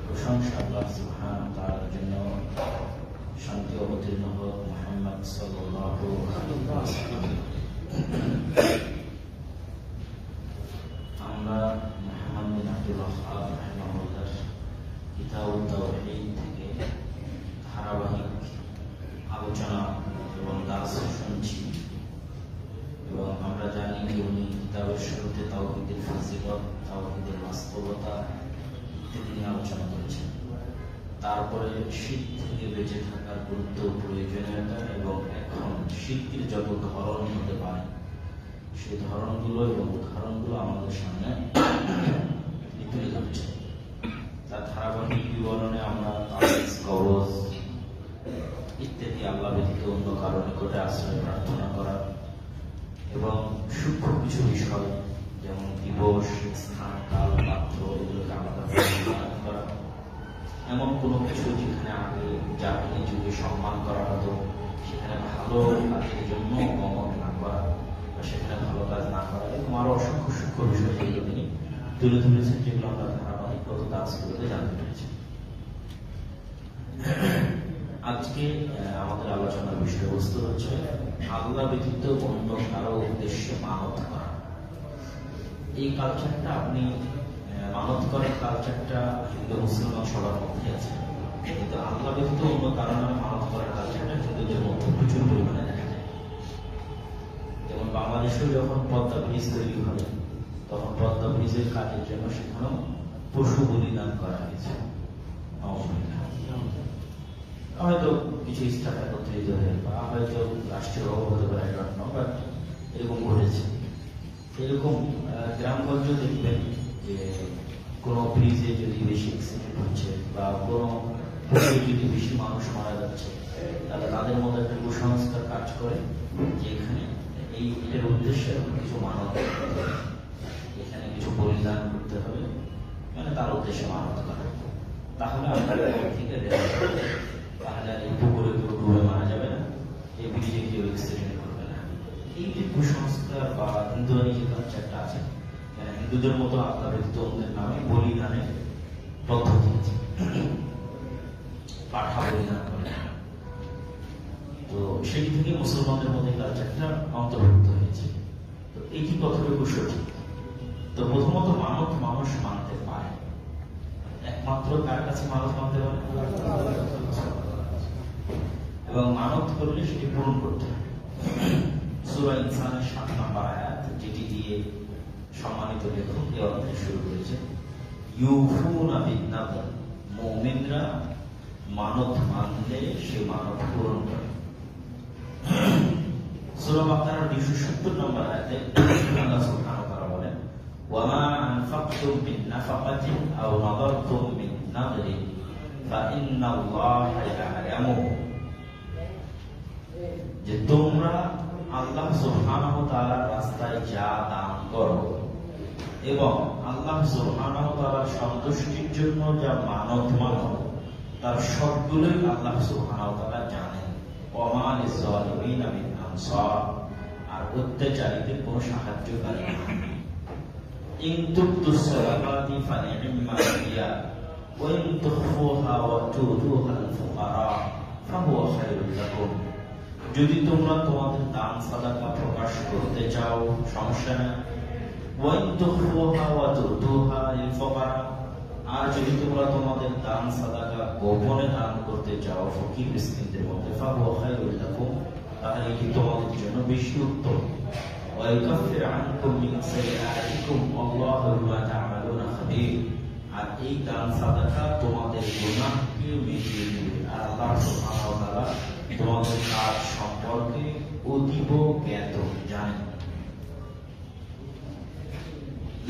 প্রশংসা আল্লাহ সুবহানাহু ওয়া তাআলার জন্য। শান্তি অবতীর্ণ হোক মুহাম্মদ সাল্লাল্লাহু আলাইহি ওয়াসাল্লাম। আমরা মুহাম্মদ বিন আব্দুল ওয়াহ্হাব রাহিমাহুল্লাহর কিতাবুত তাওহীদ থেকে ধারাবাহিক আলোচনা এবং দাস শুনছি এবং আমরা জানি যে উনি কিতাবের শুরুতে তাওহীদের ফজিলত, তাওহীদের বাস্তবতা ইত্যাদি নিয়ে আলোচনা করেছেন। তারপরে শিরক থেকে বেঁচে থাকার গুরুত্ব, প্রয়োজনীয়তা এবং এখন শিরকের যত ধরন হতে পারে সেই ধরনগুলো এবং উদাহরণগুলো আমাদের সামনে তুলে ধরছে। তার ধারাবাহিক বিবরণে আমরা তাবিজ, কবজ ইত্যাদি আল্লাহ ব্যতীত অন্য কারো নিকটে আশ্রয় প্রার্থনা করা এবং সূক্ষ্ম কিছু বিষয় যেমন দিবস, স্থান, কাল, পাত্র এগুলোকে আলাদা করা, এমন কোনো কিছু যেখানে আগে জাতির যুগে সম্মান করা হতো সেখানে ভালো কাজের জন্য গমন না করা বা সেখানে ভালো কাজ না করা, এরকম আরো অসংখ্য সূক্ষ্ম বিষয় যেগুলো তিনি তুলে ধরেছেন, যেগুলো আমরা ধারাবাহিক গত দাসগুলোতে জানতে পেরেছি। আজকে আমাদের আলোচনার বিষয়বস্তু হচ্ছে আল্লাহ ব্যতীত অন্য কারো উদ্দেশ্যে মানত করা। এই কালচারটা আপনি মানত করার কালচারটা হিন্দু মুসলমান সবার মধ্যে আছে, কিন্তু আল্লাহ ব্যতীত অন্য কারণে মানত করার কালচারটা হিন্দুদের মধ্যে প্রচুর পরিমাণে দেখা যায়। যেমন বাংলাদেশেও যখন পদ্মা ব্রিজ তৈরি হয় তখন পদ্মা ব্রিজের কাজের জন্য সেখানেও পশু বলিদান করা হয়েছে। হয়তো কিছু স্টাফ একত্রিত হয়ে বা হয়তো রাষ্ট্রীয় অবগত করার জন্য, বাট এরকম ঘটেছে। এরকম গ্রামগঞ্জ দেখবেন যে কোনো ব্রিজে যদি বেশি অ্যাক্সিডেন্ট হচ্ছে বা কোনো যদি বেশি মানুষ মারা যাচ্ছে, তাহলে তাদের মধ্যে একটা কুসংস্কার কাজ করে যে এখানে এটার উদ্দেশ্যে কিছু মানত করতে হবে, এখানে কিছু বলিদান করতে হবে, মানে তার উদ্দেশ্যে মানত করা। তাহলে আপনার থেকে তাহলে এই পুকুরে কেউ ডুবে মারা যাবে না, এই ব্রিজে কেউ অ্যাক্সিডেন্ট করবে না। এই যে কুসংস্কার বা হিন্দুয়ানি যে কালচারটা আছে, হিন্দুদের মতো আল্লাহ ব্যতীত অন্যের নামে বলিদানের পদ্ধতি আছে, পাঠা বলিদান করে। তো সেই থেকে মুসলমানদের মধ্যে কালচারটা অন্তর্ভুক্ত হয়েছে। তো এটি কতটুকু সঠিক? তো প্রথমত মানত মানুষ মানতে পারে, একমাত্র কার কাছে মানত মানতে পারে? এবং মানত করলে সেটি পূরণ করতে হবে। সূরা ইনসানের ৭ নম্বর আয়াত, যেটি দিয়ে সম্মানিত লেখক এই অধ্যায় শুরু করেছে, ইউফুনা বিন-নাযর, মুমিনরা মানত মানলে সে মানত পূরণ করে। সূরা বাকারার ২৭০ নম্বর আয়াতে আল্লাহ সুবহানাহু ওয়া তাআলা বলেন, ওয়ামা আনফাকতুম মিন নাফাকাতিন আও নাযারতুম মিন নাযরিন ফাইন্নাল্লাহা ইয়া'লামু, যে তোমরা আল্লাহ সুবহানাহু ওয়া তাআলার রাস্তায় যা দান করো এবং আল্লাহ সুবহানাহু ওয়া তাআলার সন্তুষ্টির জন্য যা মানত মানো, তার সবগুলোই আল্লাহ সুবহানাহু ওয়া তাআলা জানেন। ওয়া লিয-যালিমিনা মিন আনসার, আর অত্যাচারীদের কোনো সাহায্যকারী নেই। ইন তুবদুস সালাতি ফানি'মা হিয়া ওয়া ইন তুখফুহা ওয়া তু'তুহা আল-ফুকারা ফাহুয়া খায়রুল লাকুম, যদি তোমরা তোমাদের দান সাদাকা প্রকাশ করতে চাও সমস্যা নেই, ওয়া ইন তুখফুহা ওয়া তু'তুহা লিল-ফুকারা, আর যদি তোমরা তোমাদের দান সাদাকা গোপনে দান করতে চাও ফকির মিসকিনদের মধ্যে, ফাহুয়া খায়রুল লাকুম, তাহলে এটি তোমাদের জন্য বেশি উত্তম। ওয়া ইউকাফির আনকুম মিন সাইয়্যাতিকুম আল্লাহু বিমা তা'মালুনা খাবীর, আর এই দান সাদাকা তোমাদের গুনাহকে মিটিয়ে দিবে, আর আল্লাহ সুবহানাহু ওয়া তাআলা তোমাদের কাজ সম্পর্কে অতীব জ্ঞাত, জানেন।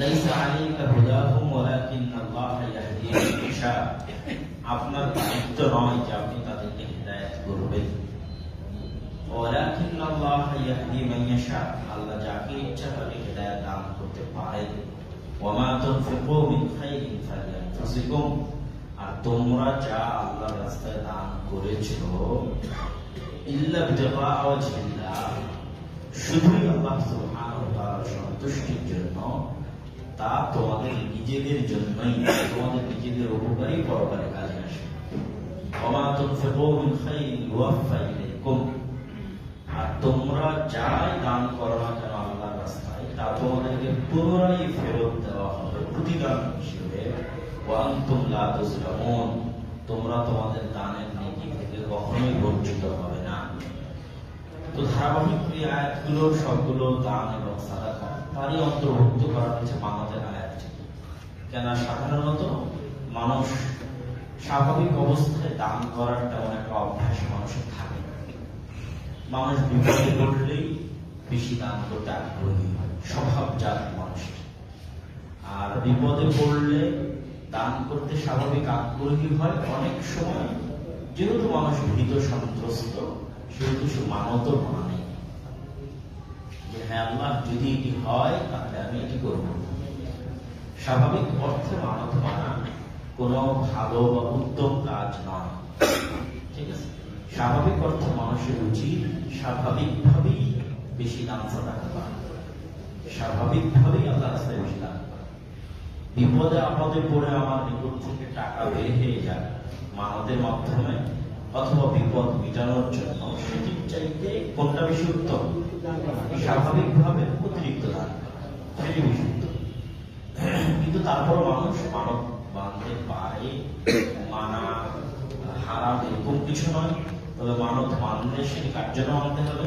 লাইসা আলাইকা হুদাহুম ওয়ালাকিন্নাল্লাহা ইয়াহদি মান ইয়াশা, আপনার দায়িত্ব নয় যে আপনি তাদেরকে হিদায়াত করবেন। ওয়ালাকিন্নাল্লাহা ইয়াহদি মান ইয়াশা, আল্লাহ যাকে ইচ্ছা তাকে হিদায়াত দান করতে পারেন। ওয়া মা তুনফিকু মিন খাইরিন ফালিআনফুসিকুম, আর তোমরা যা আল্লাহর রাস্তায় দান করেছো ইল্লা বিতিগা ওয়াজহিল্লাহ, শুধুই আল্লাহ সুবহানাহু ওয়া তাআলার সন্তুষ্টির জন্য, তা তোমাদের নিজেদের জন্যই, তোমাদের নিজেদের উপকারী পরকারে কাজে আসে। ওয়া তুনফিকু মিন খাইরিন ইউওয়াফা ইলাইকুম, আর তোমরা যাই দান করো না কেন আল্লাহর রাস্তায়, তা তোমাদেরকে পুনরায় ফেরত দেওয়া হবে প্রতিদান হিসেবে। ওয়া আনতুম লা তুজলামুন, তোমরা তোমাদের দানের নেকি থেকে কখনোই বঞ্চিত হবে না। তো ধারাবাহিক এই আয়াতগুলো সবগুলো দান এবং সাদাকা তারই অন্তর্ভুক্ত করা হয়েছে মানতের আয়াত। কেন সাধারণত মানুষ স্বাভাবিক অবস্থায় দান করার তেমন একটা অভ্যাস মানুষের থাকে না। মানুষ বিপদে পড়লেই বেশি দান করতে আগ্রহী হয়, স্বভাবজাত মানুষের। আর বিপদে পড়লে দান করতে স্বাভাবিক আগ্রহী হয় অনেক সময়, যেহেতু মানুষ ভীত সন্ত্রস্ত, সেহেতু সে মানতও মানে যে হ্যাঁ আল্লাহ যদি এটি হয় তাহলে আমি এটি করব। স্বাভাবিক অর্থে মানত মানা কোনো ভালো বা উত্তম কাজ নয়, ঠিক আছে? স্বাভাবিক অর্থে মানুষের উচিত স্বাভাবিকভাবেই বেশি দান সাদাকা করা, স্বাভাবিকভাবেই আল্লাহ রাস্তায় বেশি দান করা। বিপদে আপদে পড়ে আমার নিকট থেকে টাকা বের হয়ে যায় মানতের মাধ্যমে অথবা বিপদ মিটানোর জন্য, সেটির চাইতে কোনটা বেশি উত্তম? স্বাভাবিকভাবে অতিরিক্ত দান করা, সেটি বেশি উত্তম। কিন্তু তারপর মানুষ মানব বাঁধতে পারে, মানা হারাম এরকম কিছু নয়। তবে মানত মানলে সেটি কার জন্য মানতে হবে?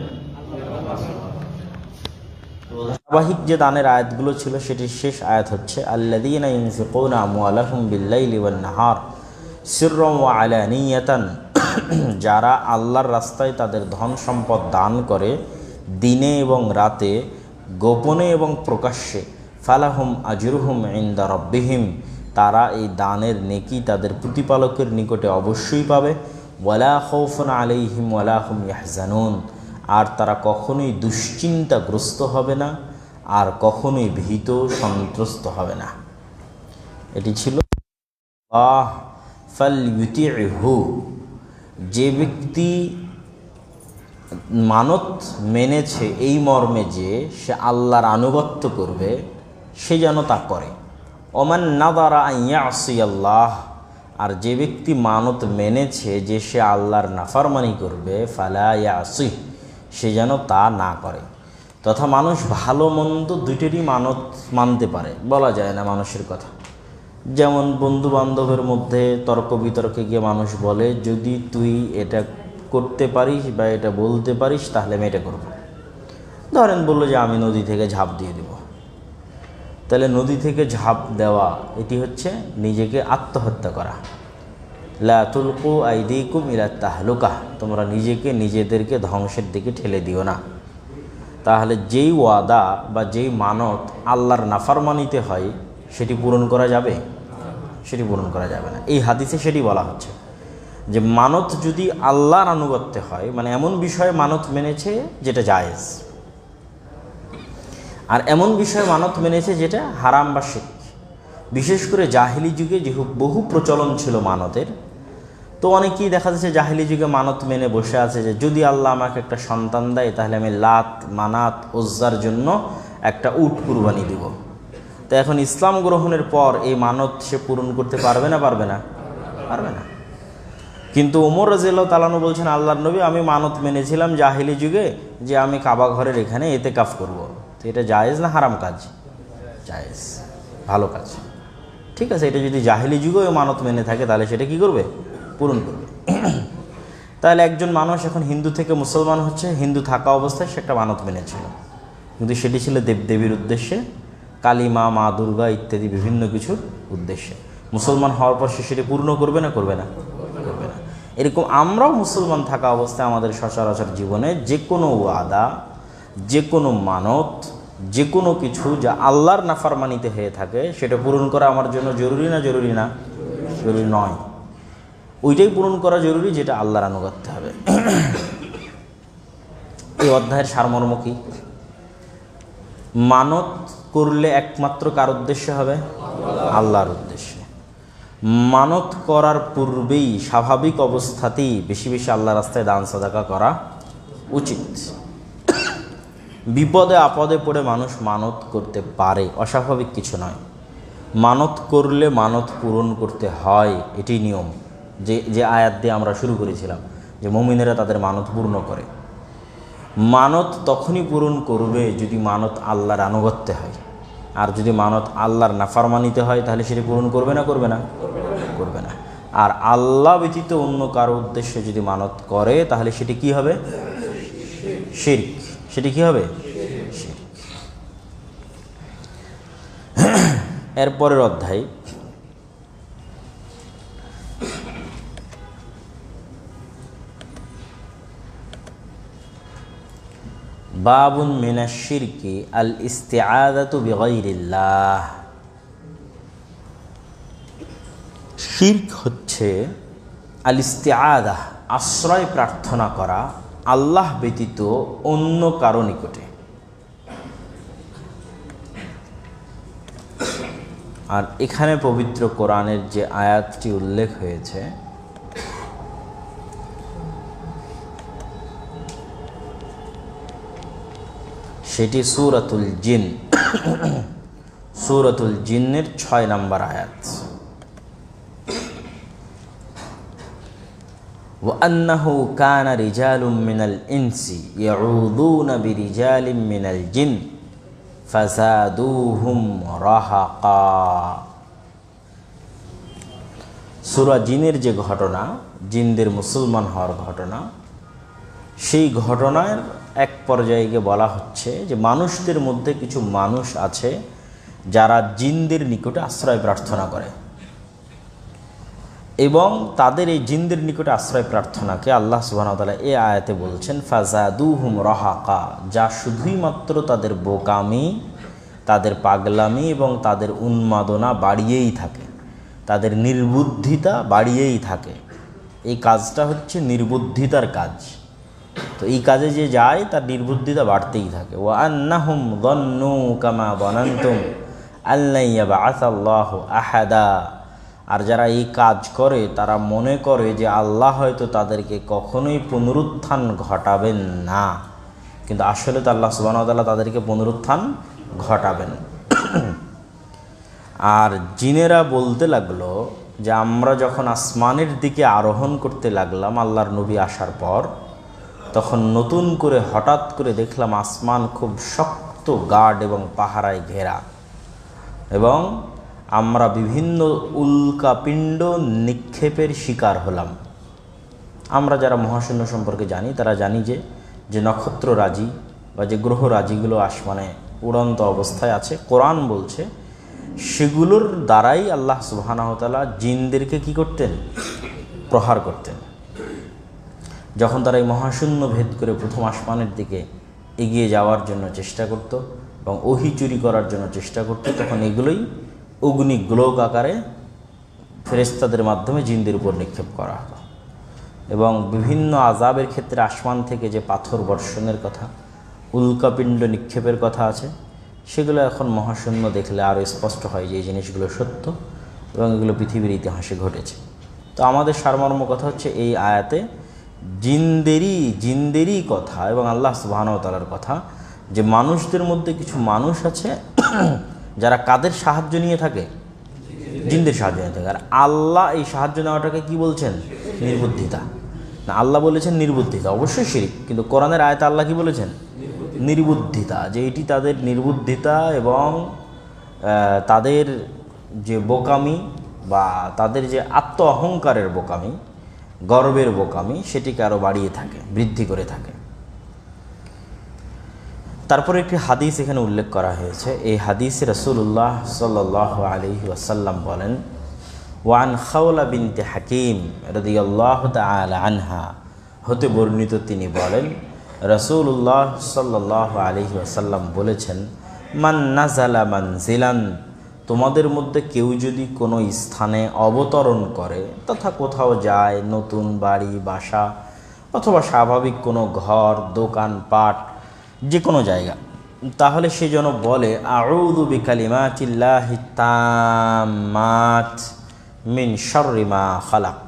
ধারাবাহিক যে দানের আয়াতগুলো ছিল সেটির শেষ আয়াত হচ্ছে আল্লাযীনা ইউনফিকুনা আমওয়ালাহুম বিল-লাইলি ওয়ান-নাহার সিররান ওয়া আলানিয়াতান, যারা আল্লাহর রাস্তায় তাদের ধন সম্পদ দান করে দিনে এবং রাতে, গোপনে এবং প্রকাশ্যে, ফালাহুম আজরুহুম ইনদা রাব্বিহিম, তারা এই দানের নেকি তাদের প্রতিপালকের নিকটে অবশ্যই পাবে। ওয়ালা খাউফুন আলাইহিম ওয়ালা হুম ইয়াহজানুন, আর তারা কখনোই দুশ্চিন্তাগ্রস্ত হবে না, আর কখনোই ভীত সন্ত্রস্ত হবে না। এটি ছিল ফালইউতিহু, যে ব্যক্তি মানত মেনেছে এই মর্মে যে সে আল্লাহর আনুগত্য করবে, সে যেন তা করে। ওমান নাযারা আন ইয়াসিয়াল্লাহ, আর যে ব্যক্তি মানত মেনেছে যে সে আল্লাহর নাফরমানি করবে, ফালা ইয়াসি, সে যেন তা না করে। তথা মানুষ ভালো মন্দ দুইটারই মানত মানতে পারে, বলা যায় না মানুষের কথা। যেমন বন্ধু বান্ধবের মধ্যে তর্ক বিতর্কে গিয়ে মানুষ বলে, যদি তুই এটা করতে পারিস বা এটা বলতে পারিস তাহলে আমি এটা করব। ধরেন বললো যে আমি নদী থেকে ঝাঁপ দিয়ে দেব, তাহলে নদী থেকে ঝাঁপ দেওয়া এটি হচ্ছে নিজেকে আত্মহত্যা করা। লা তুলকু আইদিকুম ইলা তাহলুকা, তোমরা নিজেকে নিজেদেরকে ধ্বংসের দিকে ঠেলে দিও না। তাহলে যেই ওয়াদা বা যেই মানত আল্লাহর নাফরমানিতে হয় সেটি পূরণ করা যাবে? সেটি পূরণ করা যাবে না। এই হাদিসে সেটি বলা হচ্ছে যে মানত যদি আল্লাহর আনুগত্যে হয়, মানে এমন বিষয়ে মানত মেনেছে যেটা জায়েজ, আর এমন বিষয়ে মানত মেনেছে যেটা হারাম বা শিরক। বিশেষ করে জাহিলি যুগে যে বহু প্রচলন ছিল মানতের, তো অনেকেই দেখা যাচ্ছে জাহিলি যুগে মানত মেনে বসে আছে যে যদি আল্লাহ আমাকে একটা সন্তান দেয় তাহলে আমি লাত মানাত উজ্জার জন্য একটা উট কুরবানি দিব। তো এখন ইসলাম গ্রহণের পর এই মানত সে পূরণ করতে পারবে না? পারবে না? পারবে না। কিন্তু ওমর রাদিয়াল্লাহু তাআলা আনহু বলছেন, আল্লাহর নবী আমি মানত মেনেছিলাম জাহিলি যুগে যে আমি কাবা ঘরের এখানে ইতিকাফ করব। তো এটা জায়েজ না হারাম কাজ? জায়েজ, ভালো কাজ। ঠিক আছে, এটা যদি জাহিলি যুগেও মানত মেনে থাকে তাহলে সেটা কি করবে? পূরণ করবে। তাহলে একজন মানুষ এখন হিন্দু থেকে মুসলমান হচ্ছে, হিন্দু থাকা অবস্থায় সে একটা মানত মেনেছিল, কিন্তু সেটি ছিল দেবদেবীর উদ্দেশ্যে, কালীমা, মা দুর্গা ইত্যাদি বিভিন্ন কিছুর উদ্দেশ্যে। মুসলমান হওয়ার পর সে সেটি পূর্ণ করবে না? করবে না? করবে না। এরকম আমরাও মুসলমান থাকা অবস্থায় আমাদের সচরাচর জীবনে যে কোনো ওয়াদা, যে কোনো মানত, যে কোনো কিছু যা আল্লাহর নাফরমানিতে হয়ে থাকে সেটা পূরণ করা আমার জন্য জরুরি না? জরুরি না? জরুরি নয়। ওইটাই পূরণ করা জরুরি যেটা আল্লাহর আনুগত্য হবে। এই অধ্যায়ের সারমর্ম কি? মানত করলে একমাত্র কার উদ্দেশ্যে হবে? আল্লাহর উদ্দেশ্যে। মানত করার পূর্বেই স্বাভাবিক অবস্থাতেই বেশি বেশি আল্লাহর রাস্তায় দান সাদাকা করা উচিত। বিপদে আপদে পড়ে মানুষ মানত করতে পারে, অস্বাভাবিক কিছু নয়। মানত করলে মানত পূরণ করতে হয়, এটি নিয়ম। যে আয়াত দিয়ে আমরা শুরু করেছিলাম যে মুমিনেরা তাদের মানত পূর্ণ করে। মানত তখনই পূরণ করবে যদি মানত আল্লাহর আনুগত্যে হয়। আর যদি মানত আল্লাহর নাফরমানিতে হয় তাহলে সেটি পূরণ করবে না, করবে না? করবে না। আর আল্লাহ ব্যতীত অন্য কারো উদ্দেশ্যে যদি মানত করে তাহলে সেটি কি হবে? শিরক। সেটি কি হবে? শিরক। এরপরের অধ্যায় বাবুন মিনাশ শিরকি আল ইস্তিআযাতু বিগাইরিল্লাহ। শিরক হচ্ছে আল ইস্তিআযা, আশ্রয় প্রার্থনা করা আল্লাহ ব্যতীত অন্য কারো নিকটে। আর এখানে পবিত্র কোরআনের যে আয়াতটি উল্লেখ হয়েছে সেটি সূরাতুল জিন, সূরাতুল জিন্নের 6 নম্বর আয়াত। وأنه كان رجال من الإنس يعوذون برجال من الجن فزادوهم رهقا। সূরা জিনের যে ঘটনা, জিনদের মুসলমান হওয়ার ঘটনা, সেই ঘটনার এক পর্যায়ে গিয়ে বলা হচ্ছে যে মানুষদের মধ্যে কিছু মানুষ আছে যারা জিনদের নিকটে আশ্রয় প্রার্থনা করে, এবং তাদের এই জিনদের নিকটে আশ্রয় প্রার্থনাকে আল্লাহ সুবহানাহু ওয়া তাআলা এই আয়াতে বলছেন ফাজাদুহুম রাহাকা, যা শুধুই মাত্র তাদের বোকামি, তাদের পাগলামি এবং তাদের উন্মাদনা বাড়িয়েই থাকে, তাদের নির্বুদ্ধিতা বাড়িয়েই থাকে। এই কাজটা হচ্ছে নির্বুদ্ধিতার কাজ। তো এই কাজে যে যায় তার নির্বুদ্ধিতা বাড়তেই থাকে। ওয়া আন্নাহুম যান্নু কামা যানানতুম আল্লা ইয়াবআসাল্লাহু আহাদা। আর যারা এই কাজ করে তারা মনে করে যে আল্লাহ হয়তো তাদেরকে কখনোই পুনরুত্থান ঘটাবেন না, কিন্তু আসলে তো আল্লাহ সুবহানাহু ওয়া তাআলা তাদেরকে পুনরুত্থান ঘটাবেন। আর জিনেরা বলতে লাগলো যে আমরা যখন আসমানের দিকে আরোহণ করতে লাগলাম আল্লাহর নবী আসার পর, তখন নতুন করে হঠাৎ করে দেখলাম আসমান খুব শক্ত গার্ড এবং পাহারায় ঘেরা, এবং আমরা বিভিন্ন উল্কাপিণ্ড নিক্ষেপের শিকার হলাম। আমরা যারা মহাশূন্য সম্পর্কে জানি তারা জানি যে নক্ষত্ররাজি বা যে গ্রহরাজিগুলো আসমানে উড়ন্ত অবস্থায় আছে, কোরআন বলছে সেগুলোর দ্বারাই আল্লাহ সুবহানাহু ওয়া তাআলা জিনদেরকে কি করতেন? প্রহার করতেন। যখন তারা এই মহাশূন্য ভেদ করে প্রথম আসমানের দিকে এগিয়ে যাওয়ার জন্য চেষ্টা করত এবং ওহী চুরি করার জন্য চেষ্টা করত, তখন এগুলোই অগ্নিগোলক আকারে ফেরেশতাদের মাধ্যমে জিনদের উপর নিক্ষেপ করা হতো। এবং বিভিন্ন আযাবের ক্ষেত্রে আসমান থেকে যে পাথর বর্ষণের কথা, উল্কাপিণ্ড নিক্ষেপের কথা আছে, সেগুলো এখন মহাশূন্য দেখলে আরও স্পষ্ট হয় যে এই জিনিসগুলো সত্য এবং এগুলো পৃথিবীর ইতিহাসে ঘটেছে। তো আমাদের সারমর্ম কথা হচ্ছে এই আয়াতে জিনদেরই কথা এবং আল্লাহ সুবহানাহু ওয়া তাআলার কথা, যে মানুষদের মধ্যে কিছু মানুষ আছে যারা কাদের সাহায্য নিয়ে থাকে? জিনদের সাহায্য নিয়ে থাকে। আর আল্লাহ এই সাহায্য নেওয়াটাকে কি বলছেন? নির্বুদ্ধিতা। না, আল্লাহ বলেছেন নির্বুদ্ধিতা, অবশ্যই শিরক, কিন্তু কোরআনের আয়াতে আল্লাহ কি বলেছেন? নির্বুদ্ধিতা, যে এটি তাদের নির্বুদ্ধিতা এবং তাদের যে বোকামি বা তাদের যে আত্ম অহংকারের বোকামি, গর্বের বোকামি, সেটিকে আরও বাড়িয়ে থাকে, বৃদ্ধি করে থাকে। তারপরে একটি হাদিস এখানে উল্লেখ করা হয়েছে। এই হাদিসে রাসূলুল্লাহ সাল্লাল্লাহু আলাইহি ওয়াসাল্লাম বলেন, ওয়ান খাওলা বিনতে হাকিম রাদিয়াল্লাহু তাআলা আনহা হতে বর্ণিত, তিনি বলেন রাসূলুল্লাহ সাল্লাল্লাহু আলাইহি ওয়াসাল্লাম বলেছেন, মান নাযালা মানজিলান, তোমাদের মধ্যে কেউ যদি কোনো স্থানে অবতরণ করে, তথা কোথাও যায়, নতুন বাড়ি বাসা অথবা স্বাভাবিক কোনো ঘর, দোকান পাট, যে কোনো জায়গা, তাহলে সে যেন বলে আউযু বিকালিমাতিল্লাহি তাম্মাত মিন শাররি মা খালাক,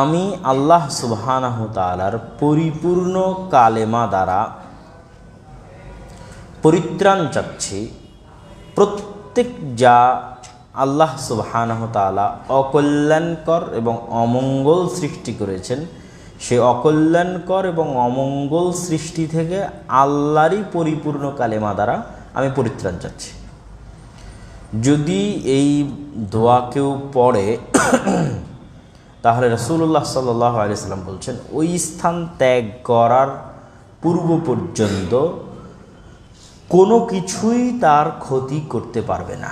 আমি আল্লাহ সুবহানাহু তাআলার পরিপূর্ণ কালেমা দ্বারা পরিত্রাণ চাচ্ছি প্রত্যেক যা আল্লাহ সুবহানাহু তাআলা অকল্যাণকর এবং অমঙ্গল সৃষ্টি করেছেন, সেই অকল্যাণকর এবং অমঙ্গল সৃষ্টি থেকে আল্লাহরই পরিপূর্ণ কালেমা দ্বারা আমি পরিত্রাণ চাচ্ছি। যদি এই দোয়া কেউ পড়ে তাহলে রাসূলুল্লাহ সাল্লাল্লাহু আলাইহি ওয়াসাল্লাম বলছেন ওই স্থান ত্যাগ করার পূর্ব পর্যন্ত কোনো কিছুই তার ক্ষতি করতে পারবে না।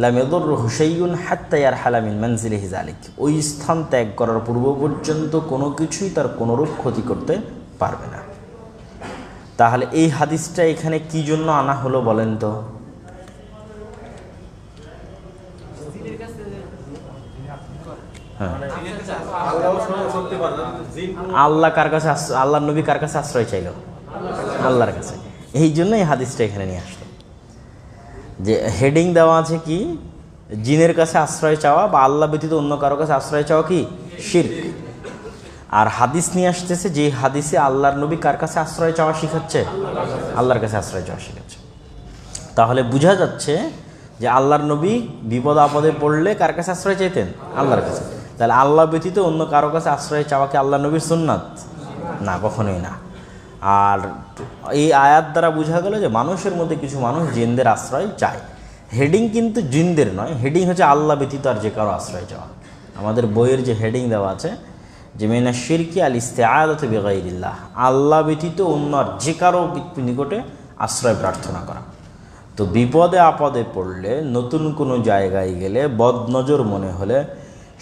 লাম ইয়াদুররুহু শাইউন হাত্তা ইয়ারহালা মিন মানজিলিহি যালিক, ওই স্থান ত্যাগ করার পূর্ব পর্যন্ত কোনো কিছুই তার কোনোরূপ ক্ষতি করতে পারবে না। তাহলে এই হাদিসটা এখানে কি জন্য আনা হলো বলেন তো? আল্লাহ কার কাছে, আল্লাহর নবী কার কাছে আশ্রয় চাইল? আল্লাহর কাছে। এই জন্য এই হাদিসটা এখানে নিয়ে আসলো, যে হেডিং দেওয়া আছে কি, জিনের কাছে আশ্রয় চাওয়া বা আল্লাহ ব্যতীত অন্য কারো কাছে আশ্রয় চাওয়া কি শিরক। আর হাদিস নিয়ে আসতেছে যে হাদিসে আল্লাহর নবী কার কাছে আশ্রয় চাওয়া শিখাচ্ছে? আল্লাহর কাছে আশ্রয় চাওয়া শিখাচ্ছে। তাহলে বোঝা যাচ্ছে যে আল্লাহর নবী বিপদ আপদে পড়লে কার কাছে আশ্রয় চাইতেন? আল্লাহর কাছে। তাহলে আল্লাহ ব্যতীত অন্য কারো কাছে আশ্রয় চাওয়া কি আল্লাহ নবীর সুন্নাত? না, কখনোই না। আর এই আয়াত দ্বারা বোঝা গেল যে মানুষের মধ্যে কিছু মানুষ জিনদের আশ্রয় চায়। হেডিং কিন্তু জিনদের নয়, হেডিং হচ্ছে আল্লাহ ব্যতীত আর যে কারো আশ্রয় চাওয়া। আমাদের বইয়ের যে হেডিং দেওয়া আছে যে মিনাশ শিরকি আল ইস্তিআযাতু বিগাইরিল্লাহ, আল্লাহ ব্যতীত অন্য আর যে কারো নিকটে আশ্রয় প্রার্থনা করা। তো বিপদে আপদে পড়লে, নতুন কোনো জায়গায় গেলে, বদনজর মনে হলে,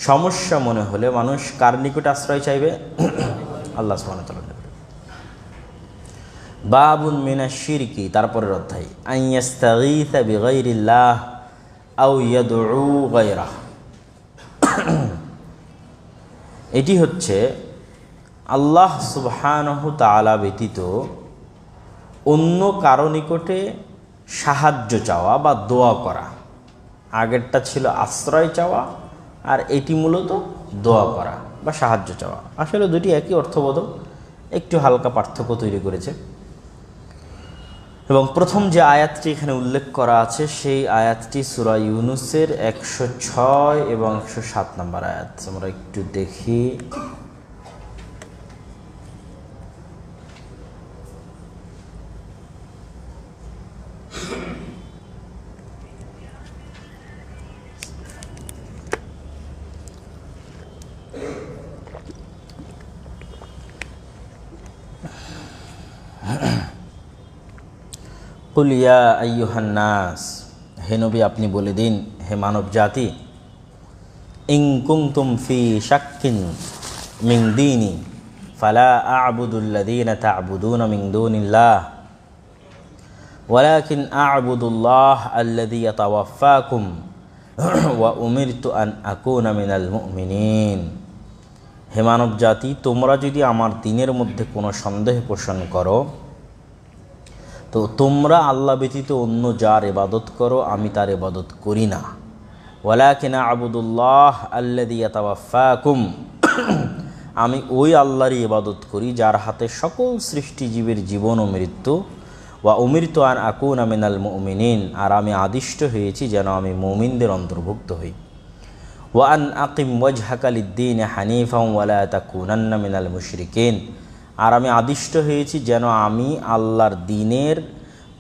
সমস্যা মনে হলে মানুষ কার নিকটে আশ্রয় চাইবে? আল্লাহ সুবহানাহু ওয়া তাআলার নিকটে। বাবুন মিনাশ শিরকি, তারপরের অধ্যায়, আন ইস্তাগীসা বিগাইরিল্লাহ আও ইয়াদউ গায়রাহ। এটি হচ্ছে আল্লাহ সুবহানাহু তাআলা ব্যতীত অন্য কারো নিকটে সাহায্য চাওয়া বা দোয়া করা। আগেরটা ছিল আশ্রয় চাওয়া, আর এটি মূলত দোয়া করা বা সাহায্য চাওয়া। আসলে দুটি একই অর্থবোধক, একটু হালকা পার্থক্য তৈরি করেছে। এবং প্রথম যে আয়াতটি এখানে উল্লেখ করা আছে সেই আয়াতটি সূরা ইউনূসের 106 এবং 107 নম্বর আয়াত। আমরা একটু দেখি। কুল ইয়া আইয়ুহান নাস, হে নবী আপনি বলে দিন, হে মানব জাতি, ইন কুনতুম ফি শাক্কিন মিন দীনি ফালা আ'বুদুল্লাযীনা তা'বুদুনা মিন দুনিল্লাহ ওয়ালাকিন আ'বুদুল্লাহ আল্লাযী ইয়াতাওয়াফফাকুম ওয়া উমিরতু আন আকুনা মিনাল মুমিনিন। হে মানব জাতি, তোমরা যদি আমার দ্বীনের মধ্যে কোনো সন্দেহ পোষণ করো, তো তোমরা আল্লাহ ব্যতীত অন্য যার ইবাদত করো আমি তার ইবাদত করি না। ওয়ালাকিন আ'বুদুল্লাহ আল্লাযী ইয়াতাওয়াফফাকুম, আমি ওই আল্লাহরই ইবাদত করি যার হাতে সকল সৃষ্টিজীবের জীবন ও মৃত্যু। ওয়া উমিরতু আন আকুনা মিনাল মুমিনিন, আর আমি আদিষ্ট হয়েছি যেন আমি মুমিনদের অন্তর্ভুক্ত হই। ওয়া আন আকিম ওয়াজহাকা লিদ-দীনি হানিফান ওয়া লা তাকুনান্না মিনাল মুশরিকিন, আর আমি আদিষ্ট হয়েছি যেন আমি আল্লাহর দ্বীনের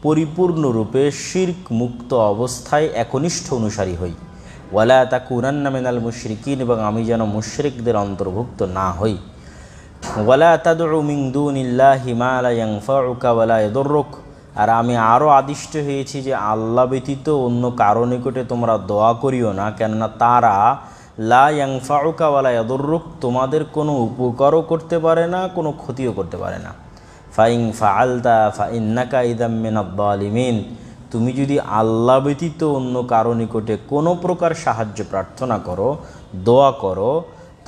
পরিপূর্ণরূপে শিরক মুক্ত অবস্থায় একনিষ্ঠ অনুসারী হই। ওয়ালা তাকুনান্না মিনাল মুশরিকিন, এবং আমি যেন মুশরিকদের অন্তর্ভুক্ত না হই। ওয়ালা তাদউ মিন দুনিল্লাহি মা লা ইয়ানফাউকা ওয়ালা ইয়াদুররুক, আর আমি আরও আদিষ্ট হয়েছি যে আল্লাহ ব্যতীত অন্য কারো নিকটে তোমরা দোয়া করিও না, কেননা তারা লা ইয়ানফাউকা ওয়ালা ইয়াদুররুক, তোমাদের কোনো উপকারও করতে পারে না, কোনো ক্ষতিও করতে পারে না। ফাইন ফাআলতা ফাইন্নাকা ইযাম মিনাদ যালিমিন, তুমি যদি আল্লাহ ব্যতীত অন্য কারো নিকটে কোনো প্রকার সাহায্য প্রার্থনা করো, দোয়া করো,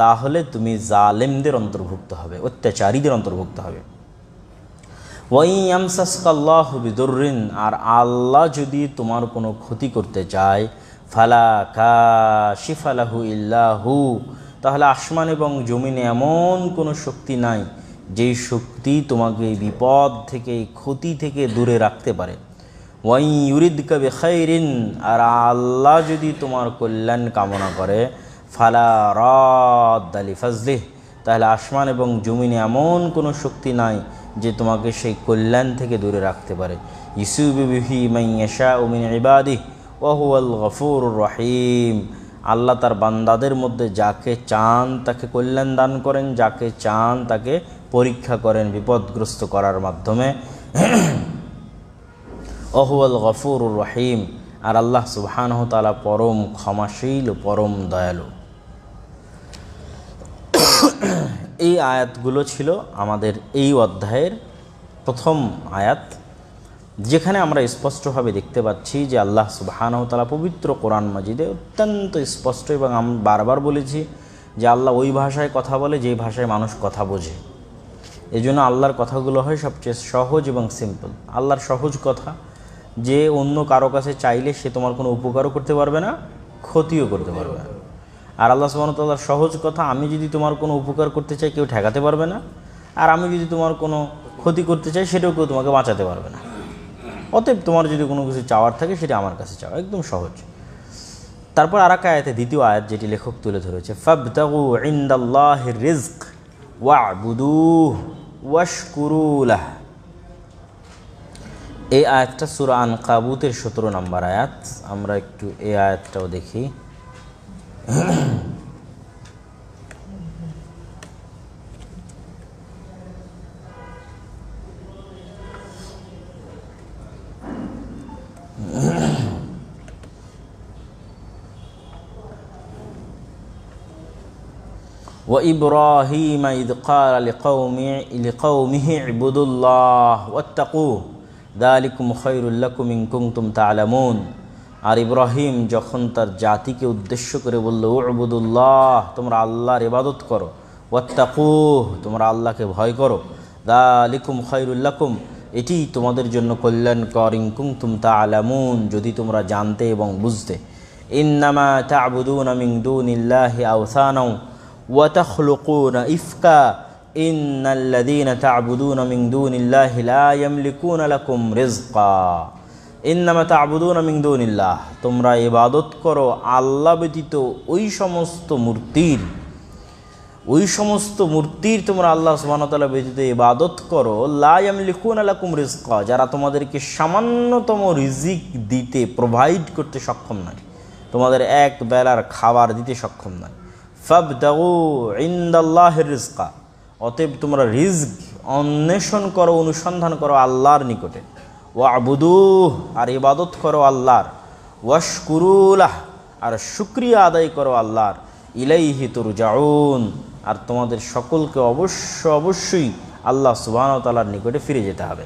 তাহলে তুমি জালেমদের অন্তর্ভুক্ত হবে, অত্যাচারীদের অন্তর্ভুক্ত হবে। ওয়া ইন ইয়ামসাসকাল্লাহু বিদুররিন, আর আল্লাহ যদি তোমার কোনো ক্ষতি করতে চায়, ফালা কাশিফা লাহু ইল্লা হু, তাহলে আসমান এবং জমিনে এমন কোনো শক্তি নাই যেই শক্তি তোমাকে এই বিপদ থেকে, এই ক্ষতি থেকে দূরে রাখতে পারে। ওয়াই ইউরিদকা বিখাইরিন, আর আল্লাহ যদি তোমার কল্যাণ কামনা করে, ফালা রাদ্দা লিফাজলিহ, তাহলে আসমান এবং জমিনে এমন কোনো শক্তি নাই যে তোমাকে সেই কল্যাণ থেকে দূরে রাখতে পারে। ইউসিবু বিহি মান ইয়াশাউ মিন ইবাদিহি ওয়া হুয়াল গফুরুর রহিম। আল্লাহ তার বান্দাদের মধ্যে যাকে চান তাকে কল্যাণ দান করেন, যাকে চান তাকে পরীক্ষা করেন বিপদগ্রস্ত করার মাধ্যমে। ওয়া হুয়াল গফুরুর রহিম, আর আল্লাহ সুবহানাহু ওয়া তাআলা পরম ক্ষমাশীল ও পরম দয়ালু। এই আয়াতগুলো ছিল আমাদের এই অধ্যায়ের প্রথম আয়াত, যেখানে আমরা স্পষ্টভাবে দেখতে পাচ্ছি যে আল্লাহ সুবহানাহু ওয়া তাআলা পবিত্র কোরআন মাজিদে অত্যন্ত স্পষ্ট, এবং আমি বারবার বলেছি যে আল্লাহ ওই ভাষায় কথা বলে যেই ভাষায় মানুষ কথা বোঝে। এই জন্য আল্লাহর কথাগুলো হয় সবচেয়ে সহজ এবং সিম্পল। আল্লাহর সহজ কথা যে অন্য কারো কাছে চাইলে সে তোমার কোনো উপকারও করতে পারবে না, ক্ষতিও করতে পারবে না। আর আল্লাহ সুবহানাহু ওয়া তাআলার সহজ কথা, আমি যদি তোমার কোনো উপকার করতে চাই কেউ ঠেকাতে পারবে না, আর আমি যদি তোমার কোনো ক্ষতি করতে চাই সেটাও কেউ তোমাকে বাঁচাতে পারবে না। অতএব তোমার যদি কোনো কিছু চাওয়ার থাকে সেটা আমার কাছে চাও, একদম সহজ। তারপর আরেক আয়াতে, দ্বিতীয় আয়াত যেটি লেখক তুলে ধরেছে, ফাবতাগু ইনদাল্লাহির রিজক ওয়া'বুদুহু ওয়াশকুরু লাহ। এই আয়াতটা সূরা আনকাবুতের 17 নম্বর আয়াত। আমরা একটু এই আয়াতটাও দেখি। وإبراهيم إذ قال لقومه اعبدوا الله واتقوه ذلكم خير لكم إن كنتم تعلمون। আর ইব্রাহিম যখন তার জাতিকে উদ্দেশ্য করে বলল, উবুদুল্লাহ, তোমরা আল্লাহর ইবাদত করো, ওয়াত্তাকুহ, তোমরা আল্লাহকে ভয় করো, যালিকুম খায়রুল লাকুম, এটি তোমাদের জন্য কল্যাণকর, ইন কুনতুম তা'লামুন, যদি তোমরা জানতে এবং বুঝতে। ইন্নামা তা'বুদুনা মিন দুনিল্লাহি আওসানা ওয়া তাখলুকুনা ইফকা ইন্নাল্লাযীনা তা'বুদুনা মিন দুনিল্লাহি লা ইয়ামলিকুনা লাকুম রিজকা। ইন্নামা তা'বুদুনা মিন দুনিল্লাহ, তোমরা ইবাদত করো আল্লাহ ব্যতীত ওই সমস্ত মূর্তির তোমরা আল্লাহ সুবহানাহু ওয়া তাআলা ব্যতীত ইবাদত করো, লা ইয়ামলিকুনা লাকুম রিজকা, যারা তোমাদেরকে সামান্যতম রিজিক দিতে, প্রোভাইড করতে সক্ষম নয়, তোমাদের এক বেলার খাবার দিতে সক্ষম নয়। ফাবতাগু ইনদাল্লাহির রিজকা, অতএব তোমরা রিজক অন্বেষণ করো, অনুসন্ধান করো আল্লাহর নিকটে। ওয়া'বুদুহ, আর ইবাদত করো আল্লাহর। ওয়াশকুরু লাহ, আর শুকরিয়া আদায় করো আল্লাহর। ইলাইহি তুরজাউন, আর তোমাদের সকলকে অবশ্যই আল্লাহ সুবহানাহু ওয়া তাআলার নিকটে ফিরে যেতে হবে।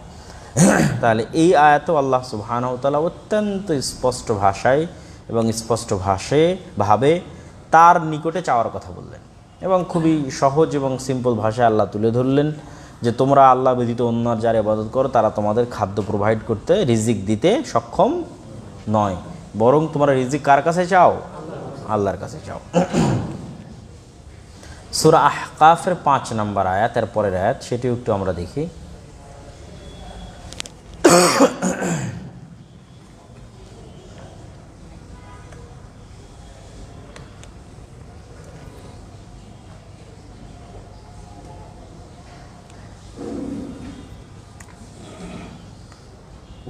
তাহলে এই আয়াতেও আল্লাহ সুবহানাহু ওয়া তাআলা অত্যন্ত স্পষ্ট ভাষায় এবং স্পষ্ট ভাবে তার নিকটে চাওয়ার কথা বললেন, এবং খুবই সহজ এবং সিম্পল ভাষায় আল্লাহ তুলে ধরলেন যে তোমরা আল্লাহ ব্যতীত অন্য যারা ইবাদত করো তারা তোমাদের খাদ্য প্রোভাইড করতে, রিজিক দিতে সক্ষম নয়, বরং তোমরা রিজিক কার কাছে চাও? আল্লাহর কাছে চাও। সূরা আহকাফের 5 নম্বর আয়াত, এর পরের আয়াত, সেটিও একটু আমরা দেখি।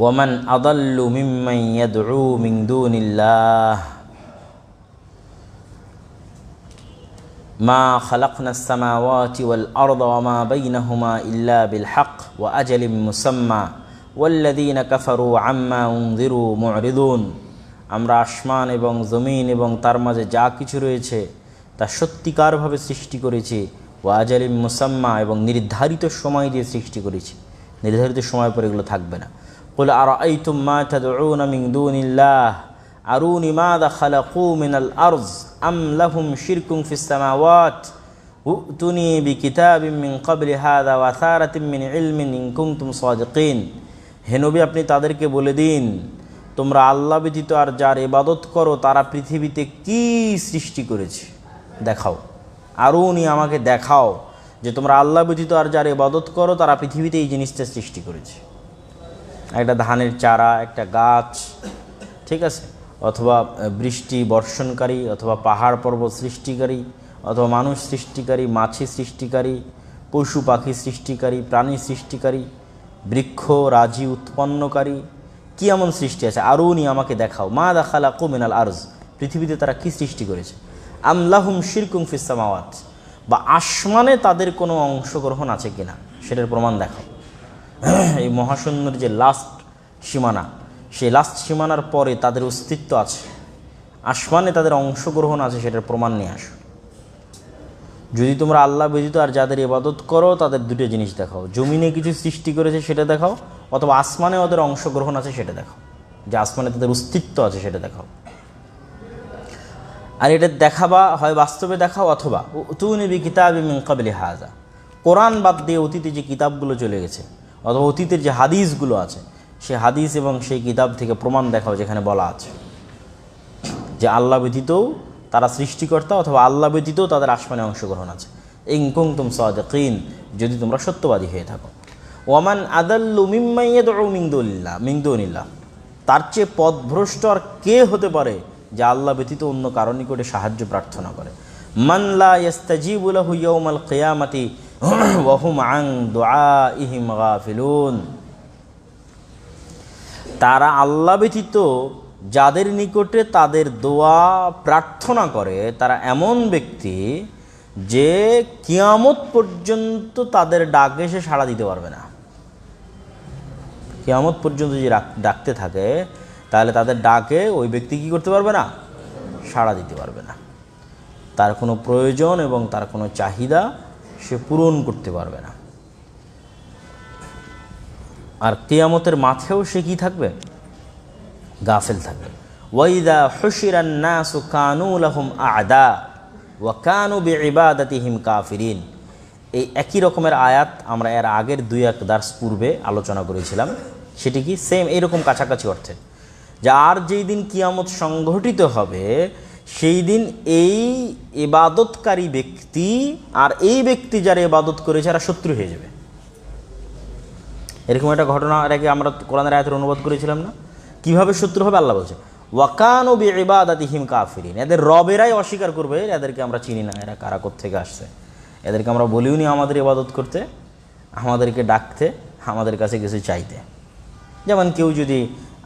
ওয়ামান আদাল্লু মিম্মান ইয়াদউ মিন দুনিল্লাহ মা খালাকনাস সামাওয়াতি ওয়াল আরদা ওয়া মা বাইনাহুমা ইল্লা বিল হক ওয়া আজালিম মুসাম্মা ওয়াল্লাযীনা কাফারু আম্মা উনযিরু মু'রিদুন। আমরা আসমান এবং জমিন এবং তার মাঝে যা কিছু রয়েছে তা সত্যিকারভাবে সৃষ্টি করেছি। ওয়া আজালিম মুসাম্মা, এবং নির্ধারিত সময় দিয়ে সৃষ্টি করেছি, নির্ধারিত সময় পর এগুলো থাকবে না। কুল আরাআইতুম মা তাদউনা মিন দুনিল্লাহ আরুনি মাযা খালাকু মিনাল আরজ আম লাহুম শিরকুন ফিস সামাওয়াত উতুনি বিকিতাবিন মিন ক্বাবলি হাযা ওয়া আসারাতিন মিন ইলমিন ইন কুনতুম সাদিকিন। হে নবী, আপনি তাদেরকে বলে দিন, তোমরা আল্লাহ ব্যতীত আর যার ইবাদত করো তারা পৃথিবীতে কি সৃষ্টি করেছে দেখাও। আরুনি, আমাকে দেখাও যে তোমরা আল্লাহ ব্যতীত আর যার ইবাদত করো তারা পৃথিবীতে এই জিনিসটা সৃষ্টি করেছে। একটা ধানের চারা, একটা গাছ, ঠিক আছে, অথবা বৃষ্টি বর্ষণকারী, অথবা পাহাড় পর্বত সৃষ্টিকারী, অথবা মানুষ সৃষ্টিকারী, মাছি সৃষ্টিকারী, পশু পাখি সৃষ্টিকারী, প্রাণী সৃষ্টিকারী, বৃক্ষ রাজি উৎপন্নকারী, কি এমন সৃষ্টি আছে? আরুনি, আমাকে দেখাও, মা দাখালাকু মিনাল আরজ, পৃথিবীতে তারা কি সৃষ্টি করেছে। আম লাহুম শিরকুম ফিস সামাওয়াত, বা আসমানে তাদের কোনো অংশগ্রহণ আছে কিনা সেটার প্রমাণ দেখাও। এই মহাশূন্যের যে লাস্ট সীমানা, সেই লাস্ট সীমানার পরে তাদের অস্তিত্ব আছে, আসমানে তাদের অংশগ্রহণ আছে, সেটার প্রমাণ নিয়ে আসো। যদি তোমরা আল্লাহ ব্যতীত আর যাদের ইবাদত করো তাদের দুটো জিনিস দেখাও, জমিনে কিছু সৃষ্টি করেছে সেটা দেখাও, অথবা আসমানে ওদের অংশগ্রহণ আছে সেটা দেখাও, যে আসমানে তাদের অস্তিত্ব আছে সেটা দেখাও। আর এটা দেখাবা হয় বাস্তবে দেখাও, অথবা উতুনি বি কিতাবি মিন ক্বাবলি হাযা, কোরআন বাদ দিয়ে অতীতে যে কিতাবগুলো চলে গেছে, অথবা অতীতের যে হাদিসগুলো আছে, সেই হাদিস এবং সেই কিতাব থেকে প্রমাণ দেখাও যেখানে বলা আছে যে আল্লাহ ব্যতীতও তারা সৃষ্টিকর্তা, অথবা আল্লাহ ব্যতীতও তাদের আসমানে অংশগ্রহণ আছে। ইন কুনতুম সাদিকিন, যদি তোমরা সত্যবাদী হয়ে থাকো। ওয়ামান আদাল্লু মিম্মান ইয়াদউ মিন দুনিল্লাহ, তার চেয়ে পথভ্রষ্ট আর কে হতে পারে যে আল্লাহ ব্যতীত অন্য কারো নিকটে সাহায্য প্রার্থনা করে। মান লা ইস্তাজিবু লাহু ইয়াওমাল কিয়ামাতি ওয়া হুম আন দুআইহিম গাফিলুন, তারা আল্লাহ ব্যতীত যাদের নিকটে তাদের দোয়া প্রার্থনা করে তারা এমন ব্যক্তি যে কিয়ামত পর্যন্ত তাদের ডাকে সে সাড়া দিতে পারবে না। কিয়ামত পর্যন্ত যে ডাকতে থাকে তাহলে তাদের ডাকে ওই ব্যক্তি কি করতে পারবে না? সাড়া দিতে পারবে না। তার কোনো প্রয়োজন এবং তার কোনো চাহিদা সে পূরণ করতে পারবে না। আর কিয়ামতের মাঠেও সে কি থাকবে? গাফেল থাকবে। ওয়াইদা হুশিরান নাসু কানু লাহুম আ'দা ওয়া কানু বিইবাদাতিহিম কাফিরিন। এই একই রকমের আয়াত আমরা এর আগের 2-1 দার্স পূর্বে আলোচনা করেছিলাম। সেটি কি সেম এইরকম কাছাকাছি অর্থে, যে আর যেই দিন কিয়ামত সংঘটিত হবে সেই দিন এই ইবাদতকারী ব্যক্তি আর এই ব্যক্তি যারা ইবাদত করেছে এরা শত্রু হয়ে যাবে। এরকম একটা ঘটনা এর আগে আমরা কোরআনের আয়াতের অনুবাদ করেছিলাম না? কিভাবে শত্রু হবে আল্লাহ বলছে, ওয়াকানু বিইবাদাতিহিম কাফিরিন, এদের রবেরাই অস্বীকার করবে এদেরকে আমরা চিনি না, এরা কারা কোত্থেকে আসছে, এদেরকে আমরা বলিও নি আমাদের ইবাদত করতে, আমাদেরকে ডাকতে, আমাদের কাছে কিছু চাইতে। যেমন কেউ যদি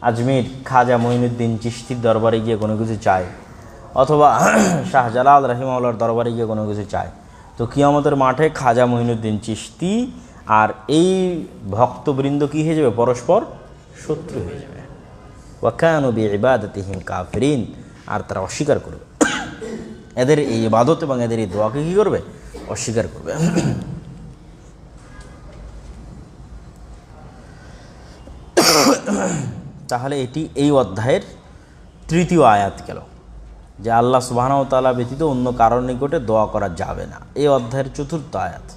আজমির খাজা মঈনুদ্দিন চিশতির দরবারে গিয়ে কোনো কিছু চায়, অথবা শাহজালাল রাহিমাহুল্লাহর দরবারে গিয়ে কোনো কিছু চায়, তো কিয়ামতের মাঠে খাজা মঈনুদ্দিন চিশতি আর এই ভক্তবৃন্দ কী হয়ে যাবে? পরস্পর শত্রু হয়ে যাবে। ওয়াকানু বিইবাদাতিহিম কাফিরিন, আর তারা অস্বীকার করবে এদের এই ইবাদত এবং এদের এই দোয়াকে কী করবে? অস্বীকার করবে। তাহলে এটি এই অধ্যায়ের 3য় আয়াত গেল, যে আল্লাহ সুবহানাহু ওয়া তাআলা ব্যতীত অন্য কারোর নিকটে দোয়া করা যাবে না। এই অধ্যায়ের 4র্থ আয়াত,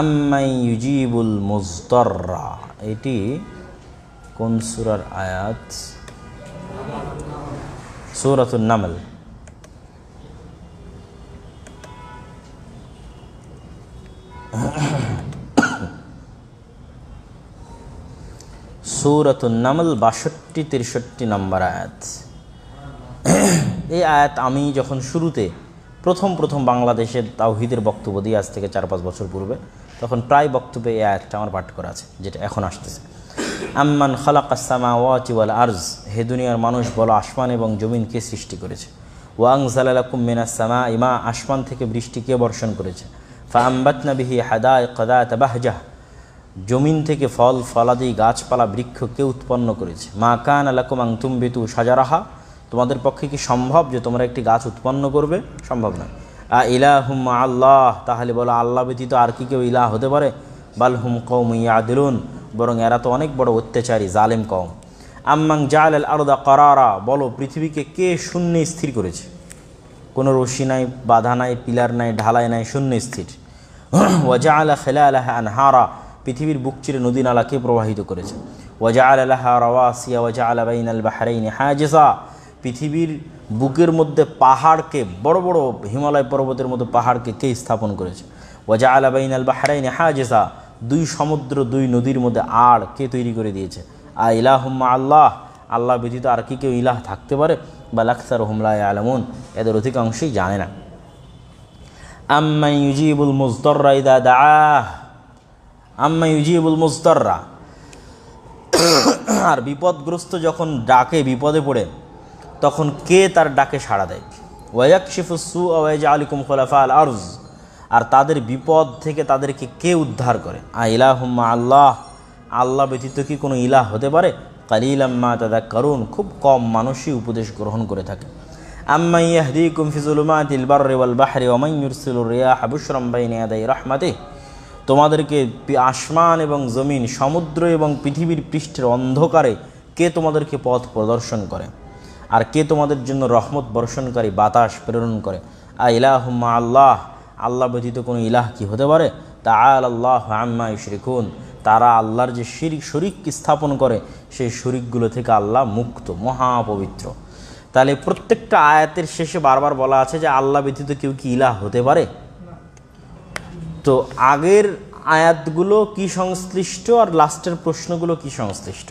আম্মান ইউজিবুল মুজতাররা, এটি কোন সূরার আয়াত? সূরাতুন নামল। সূরাতুন নামল 62-63 নম্বর আয়াত। এই আয়াত আমি যখন শুরুতে প্রথম বাংলাদেশের তাওহীদের বক্তব্য দিয়ে আজ থেকে 4-5 বছর পূর্বে, তখন প্রায় বক্তব্যে এই আয়াতটা আমার পাঠ করা আছে, যেটা এখন আসতেছে। আম্মান খালাকাস সামাওয়াতি ওয়াল আরজ, হে দুনিয়ার মানুষ বলো আসমান এবং জমিনকে সৃষ্টি করেছে। ওয়া আনজালা লাকুম মিনাস সামাই মা, আসমান থেকে বৃষ্টি কে বর্ষণ করেছে। ফাআমবাতনা বিহি হাদাইকা যাতা বাহজাহ, জমিন থেকে ফল ফলাদি গাছপালা বৃক্ষকে উৎপন্ন করেছে। মা কানা লাকুম আন তুমবিতু শাজারাহা, তোমাদের পক্ষে কি সম্ভব যে তোমরা একটি গাছ উৎপন্ন করবে? সম্ভব নয়। আ ইলাহুম মা আল্লাহ, তাহলে বলো আল্লাহ ব্যতীত আর কি কেউ ইলাহ হতে পারে? বাল হুম কওমুন ইয়াদিলুন, বরং এরা তো অনেক বড় অত্যাচারী জালেম কওম। আম্মান জাআলাল আরদা কারারা, বলো পৃথিবীকে কে শূন্যে স্থির করেছে? কোনো রশি নাই, বাধা নাই, পিলার নাই, ঢালাই নাই, শূন্য স্থির। ওয়া জাআলা খিলালাহা আনহারা, পৃথিবীর বুক চিরে নদী নালাকে প্রবাহিত করেছে। ওয়া জাআলা লাহা রাওয়াসিয়া ওয়া জাআলা বাইনাল বাহরাইনি হাজিসা, পৃথিবীর বুকের মধ্যে পাহাড়কে, বড় বড় হিমালয় পর্বতের মতো পাহাড়কে কে স্থাপন করেছে? ওয়া জাআলা বাইনাল বাহরাইনি হাজিসা, 2 সমুদ্র 2 নদীর মধ্যে আড় কে তৈরি করে দিয়েছে? আ ইলাহুম মা আল্লাহ, আল্লাহ ব্যতীত আর কি কেউ ইলাহ থাকতে পারে? বাল আকসারুহুম লা ইয়ালামুন, এদের অধিকাংশই জানে না। আম্মান ইউজিবুল মুজতাররা ইযা দাআহ, আম্মান ইউজিবুল মুজতাররা, আর বিপদগ্রস্ত যখন ডাকে, বিপদে পড়ে, তখন কে তার ডাকে সাড়া দেয়? ওয়া ইয়াকশিফুস সুআ ওয়া ইয়াজআলুকুম খুলাফাআল আরজ, আর তাদের বিপদ থেকে তাদেরকে কে উদ্ধার করে? আ ইলাহুম মা আল্লাহ, আল্লাহ ব্যতীত কি কোনো ইলাহ হতে পারে? কালিলাম মা তাযাক্কারুন, খুব কম মানুষই উপদেশ গ্রহণ করে থাকে। আম্মা ইয়াহদিকুম ফি যুলুমাতিল বাররি ওয়াল বাহরি ওয়া মান ইউরসিলুর রিয়াহা বুশরাম বাইনা ইয়াদাই রাহমাতিহি, তোমাদেরকে আসমান এবং জমিন, সমুদ্র এবং পৃথিবীর পৃষ্ঠের অন্ধকারে কে তোমাদেরকে পথ প্রদর্শন করে, আর কে তোমাদের জন্য রহমত বর্ষণকারী বাতাস প্রেরণ করে? আ ইলাহুম মা আল্লাহ, আল্লাহ ব্যতীত কোনো ইলাহ কি হতে পারে? তাআলা আল্লাহু আম্মা ইউশরিকুন, তারা আল্লাহর যে শরীক স্থাপন করে সেই শরীকগুলো থেকে আল্লাহ মুক্ত, মহাপবিত্র। তাহলে প্রত্যেকটা আয়াতের শেষে বারবার বলা আছে যে আল্লাহ ব্যতীত কেউ কি ইলাহ হতে পারে? তো আগের আয়াতগুলো কি সংশ্লিষ্ট আর লাস্টের প্রশ্নগুলো কি সংশ্লিষ্ট?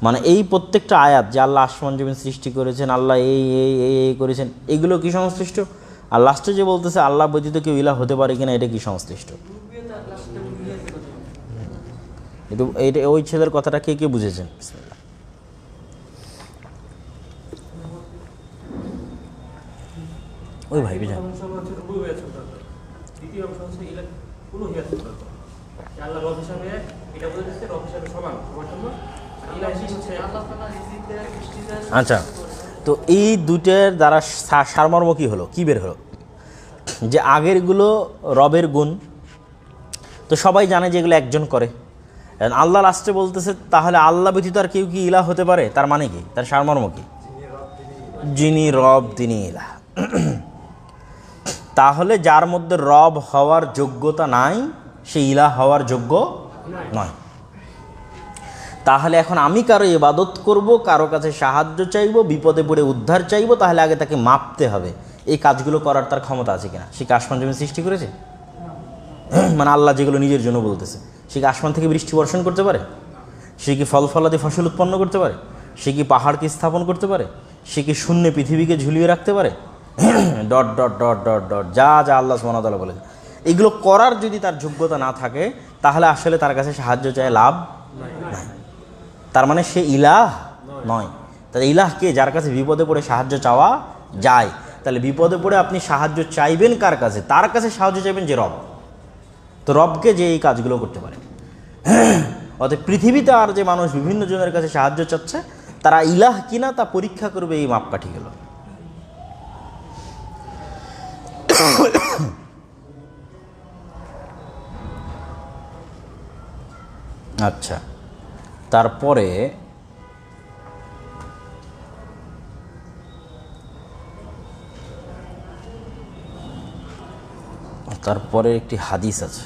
মানে এই প্রত্যেকটা আয়াত যে আল্লাহ আসমান জমিন সৃষ্টি করেছেন, আল্লাহ এই এই এই এই করেছেন, এগুলো কি সংশ্লিষ্ট? আর লাস্টে যে বলতেছে আল্লাহ ব্যতীত কেউ ইলাহ হতে পারে কিনা, এটা কি সংশ্লিষ্ট? এইটা ওই ছেলের কথাটা কে কে বুঝেছেন? ওই ভাই বুঝা আচ্ছা। তো এই দুইটার দ্বারা সারমর্ম কী হলো, কী বের হলো? যে আগেরগুলো রবের গুণ, তো সবাই জানে যে এগুলো একজন করে। আল্লাহ লাস্টে বলতেছে তাহলে আল্লাহ ব্যতীত আর কেউ কি ইলাহ হতে পারে? তার মানে কি, তার সারমর্ম কি? যিনি রব তিনি ইলাহ। তাহলে যার মধ্যে রব হওয়ার যোগ্যতা নাই সে ইলাহ হওয়ার যোগ্য নয়। তাহলে এখন আমি কারো ইবাদত করব, কারো কাছে সাহায্য চাইব, বিপদে পড়ে উদ্ধার চাইব, তাহলে আগে তাকে মাপতে হবে এই কাজগুলো করার তার ক্ষমতা আছে কিনা। সে কি আসমান জমিন সৃষ্টি করেছে? মানে আল্লাহ যেগুলো নিজের জন্য বলতেছে, সে কি আসমান থেকে বৃষ্টি বর্ষণ করতে পারে? সে কি ফল ফলাদি ফসল উৎপন্ন করতে পারে? সে কি পাহাড়কে স্থাপন করতে পারে? সে কি শূন্যে পৃথিবীকে ঝুলিয়ে রাখতে পারে? Dot dot dot dot dot যা যা আল্লাহ সুবহানাহু ওয়া তাআলা বলেন, এগুলো করার যদি তার যোগ্যতা না থাকে তাহলে আসলে তার কাছে সাহায্য চায় লাভ নাই। তার মানে সে ইলাহ নয়। তাহলে ইলাহ কে? যার কাছে বিপদে পড়ে সাহায্য চাওয়া যায়। তাহলে বিপদে পড়ে আপনি সাহায্য চাইবেন কার কাছে? তার কাছে সাহায্য চাইবেন যে রব। তো রবকে যে এই কাজগুলো করতে পারে। অতএব পৃথিবীতে আর যে মানুষ বিভিন্ন জনের কাছে সাহায্য চাচ্ছে তারা ইলাহ কিনা তা পরীক্ষা করবে এই মাপকাঠিগুলো। আচ্ছা, তারপরে একটি হাদিস আছে,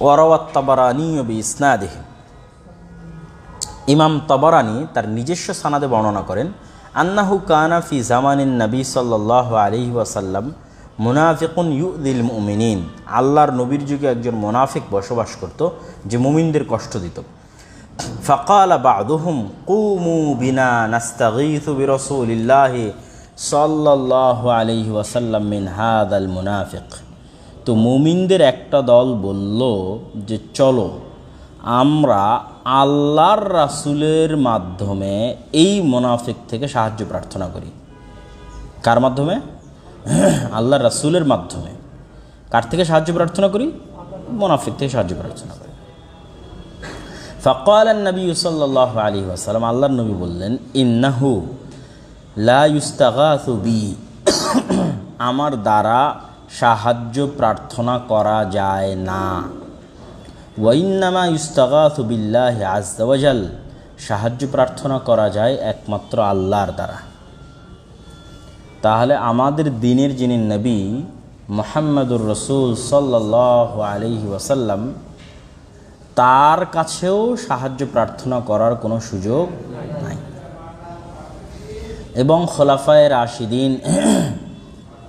ওয়ারাওয়াত তাবারানী বিইসনাদিহি, ইমাম তাবারানী তার নিজস্ব সানাদে বর্ণনা করেন, আন্নাহু কানা ফি জামানিন নবী সাল্লাল্লাহু আলাইহি ওয়াসাল্লাম মুনাফিকুন ইউযিল মুমিনিন, আল্লাহর নবীর যুগে একজন মুনাফিক বসবাস করত যে মুমিনদের কষ্ট দিত। ফাকালা বা'দুহুম কুমু বিনা নাস্তাগীথু বিরাসূলিল্লাহি সাল্লাল্লাহু আলাইহি ওয়াসাল্লাম মিন হাযাল মুনাফিক। তো মুমিনদের একটা দল বলল যে চলো আমরা আল্লাহর রাসূলের মাধ্যমে এই মুনাফিক থেকে সাহায্য প্রার্থনা করি। কার মাধ্যমে? আল্লাহর রাসূলের মাধ্যমে। কার থেকে সাহায্য প্রার্থনা করি? মুনাফিক থেকে সাহায্য প্রার্থনা করি। ফাকাল নবী সাল্লাল্লাহু আলাইহি ওয়াসাল্লাম, আল্লাহর নবী বললেন, ইন্নাহু লা ইউস্তাগাসু বি, আমার দ্বারা সাহায্য প্রার্থনা করা যায় না। ওয়া ইন্নামা ইউস্তাগাসু বিল্লাহি আযজা ওয়া জাল, সাহায্য প্রার্থনা করা যায় একমাত্র আল্লাহর দ্বারা। তাহলে আমাদের দিনের যিনি নবী মুহাম্মদুর রাসূল সাল্লাল্লাহু আলাইহি ওয়াসাল্লাম, তার কাছেও সাহায্য প্রার্থনা করার কোনো সুযোগ নাই। এবং খোলাফায়ে রাশিদিন,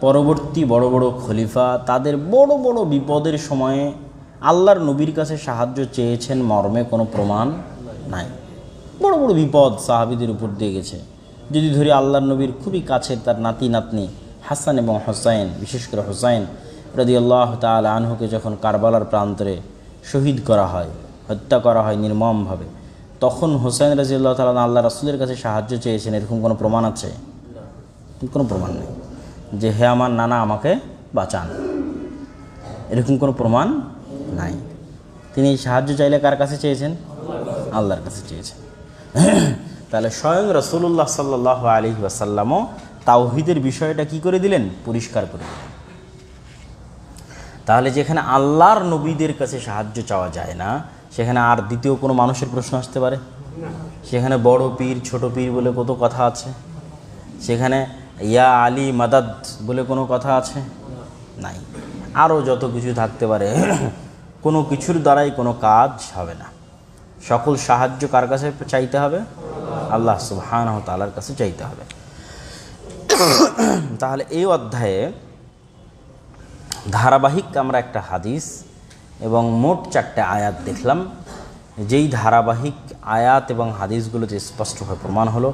পরবর্তী বড় বড় খলিফা, তাদের বড় বড় বিপদের সময়ে আল্লাহর নবীর কাছে সাহায্য চেয়েছেন মর্মে কোনো প্রমাণ নাই। বড় বড় বিপদ সাহাবীদের উপর দিয়ে গেছে। যদি ধরি আল্লাহর নবীর খুবই কাছের তার নাতি নাতনি হাসান এবং হোসাইন, বিশেষ করে হোসাইন রাদিয়াল্লাহু তাআলা আনহুকে যখন কারবালার প্রান্তরে শহীদ করা হয়, হত্যা করা হয় নির্মমভাবে, তখন হোসাইন রাদিয়াল্লাহু তাআলা আল্লাহ রাসূলের কাছে সাহায্য চেয়েছেন, এরকম কোনো প্রমাণ আছে? কোনো প্রমাণ নেই যে হে আমার নানা আমাকে বাঁচান, এরকম কোনো প্রমাণ নাই। তিনি সাহায্য চাইলে কার কাছে চেয়েছেন? আল্লাহর কাছে চেয়েছেন। তাহলে স্বয়ং রাসূলুল্লাহ সাল্লাল্লাহু আলাইহি ওয়াসাল্লামও তাওহীদের বিষয়টা কি করে দিলেন? পরিষ্কার করে দিলেন। তাহলে যেখানে আল্লাহর নবীদের কাছে সাহায্য চাওয়া যায় না, সেখানে আর দ্বিতীয় কোনো মানুষের প্রশ্ন আসতে পারে? সেখানে বড় পীর ছোট পীর বলে কত কথা আছে, সেখানে ইয়া আলী মাদাদ বলে কোনো কথা আছে? নাই। আরও যত কিছু থাকতে পারে, কোনো কিছুর দ্বারাই কোনো কাজ হবে না। সকল সাহায্য কার কাছে চাইতে হবে? আল্লাহ সুবহানাহু ওয়া তাআলার কাছে চাইতে হবে। তাহলে এই অধ্যায়ে ধারাবাহিক আমরা একটা হাদিস এবং মোট 4টে আয়াত দেখলাম। যেই ধারাবাহিক আয়াত এবং হাদিসগুলোতে স্পষ্টভাবে প্রমাণ হলো,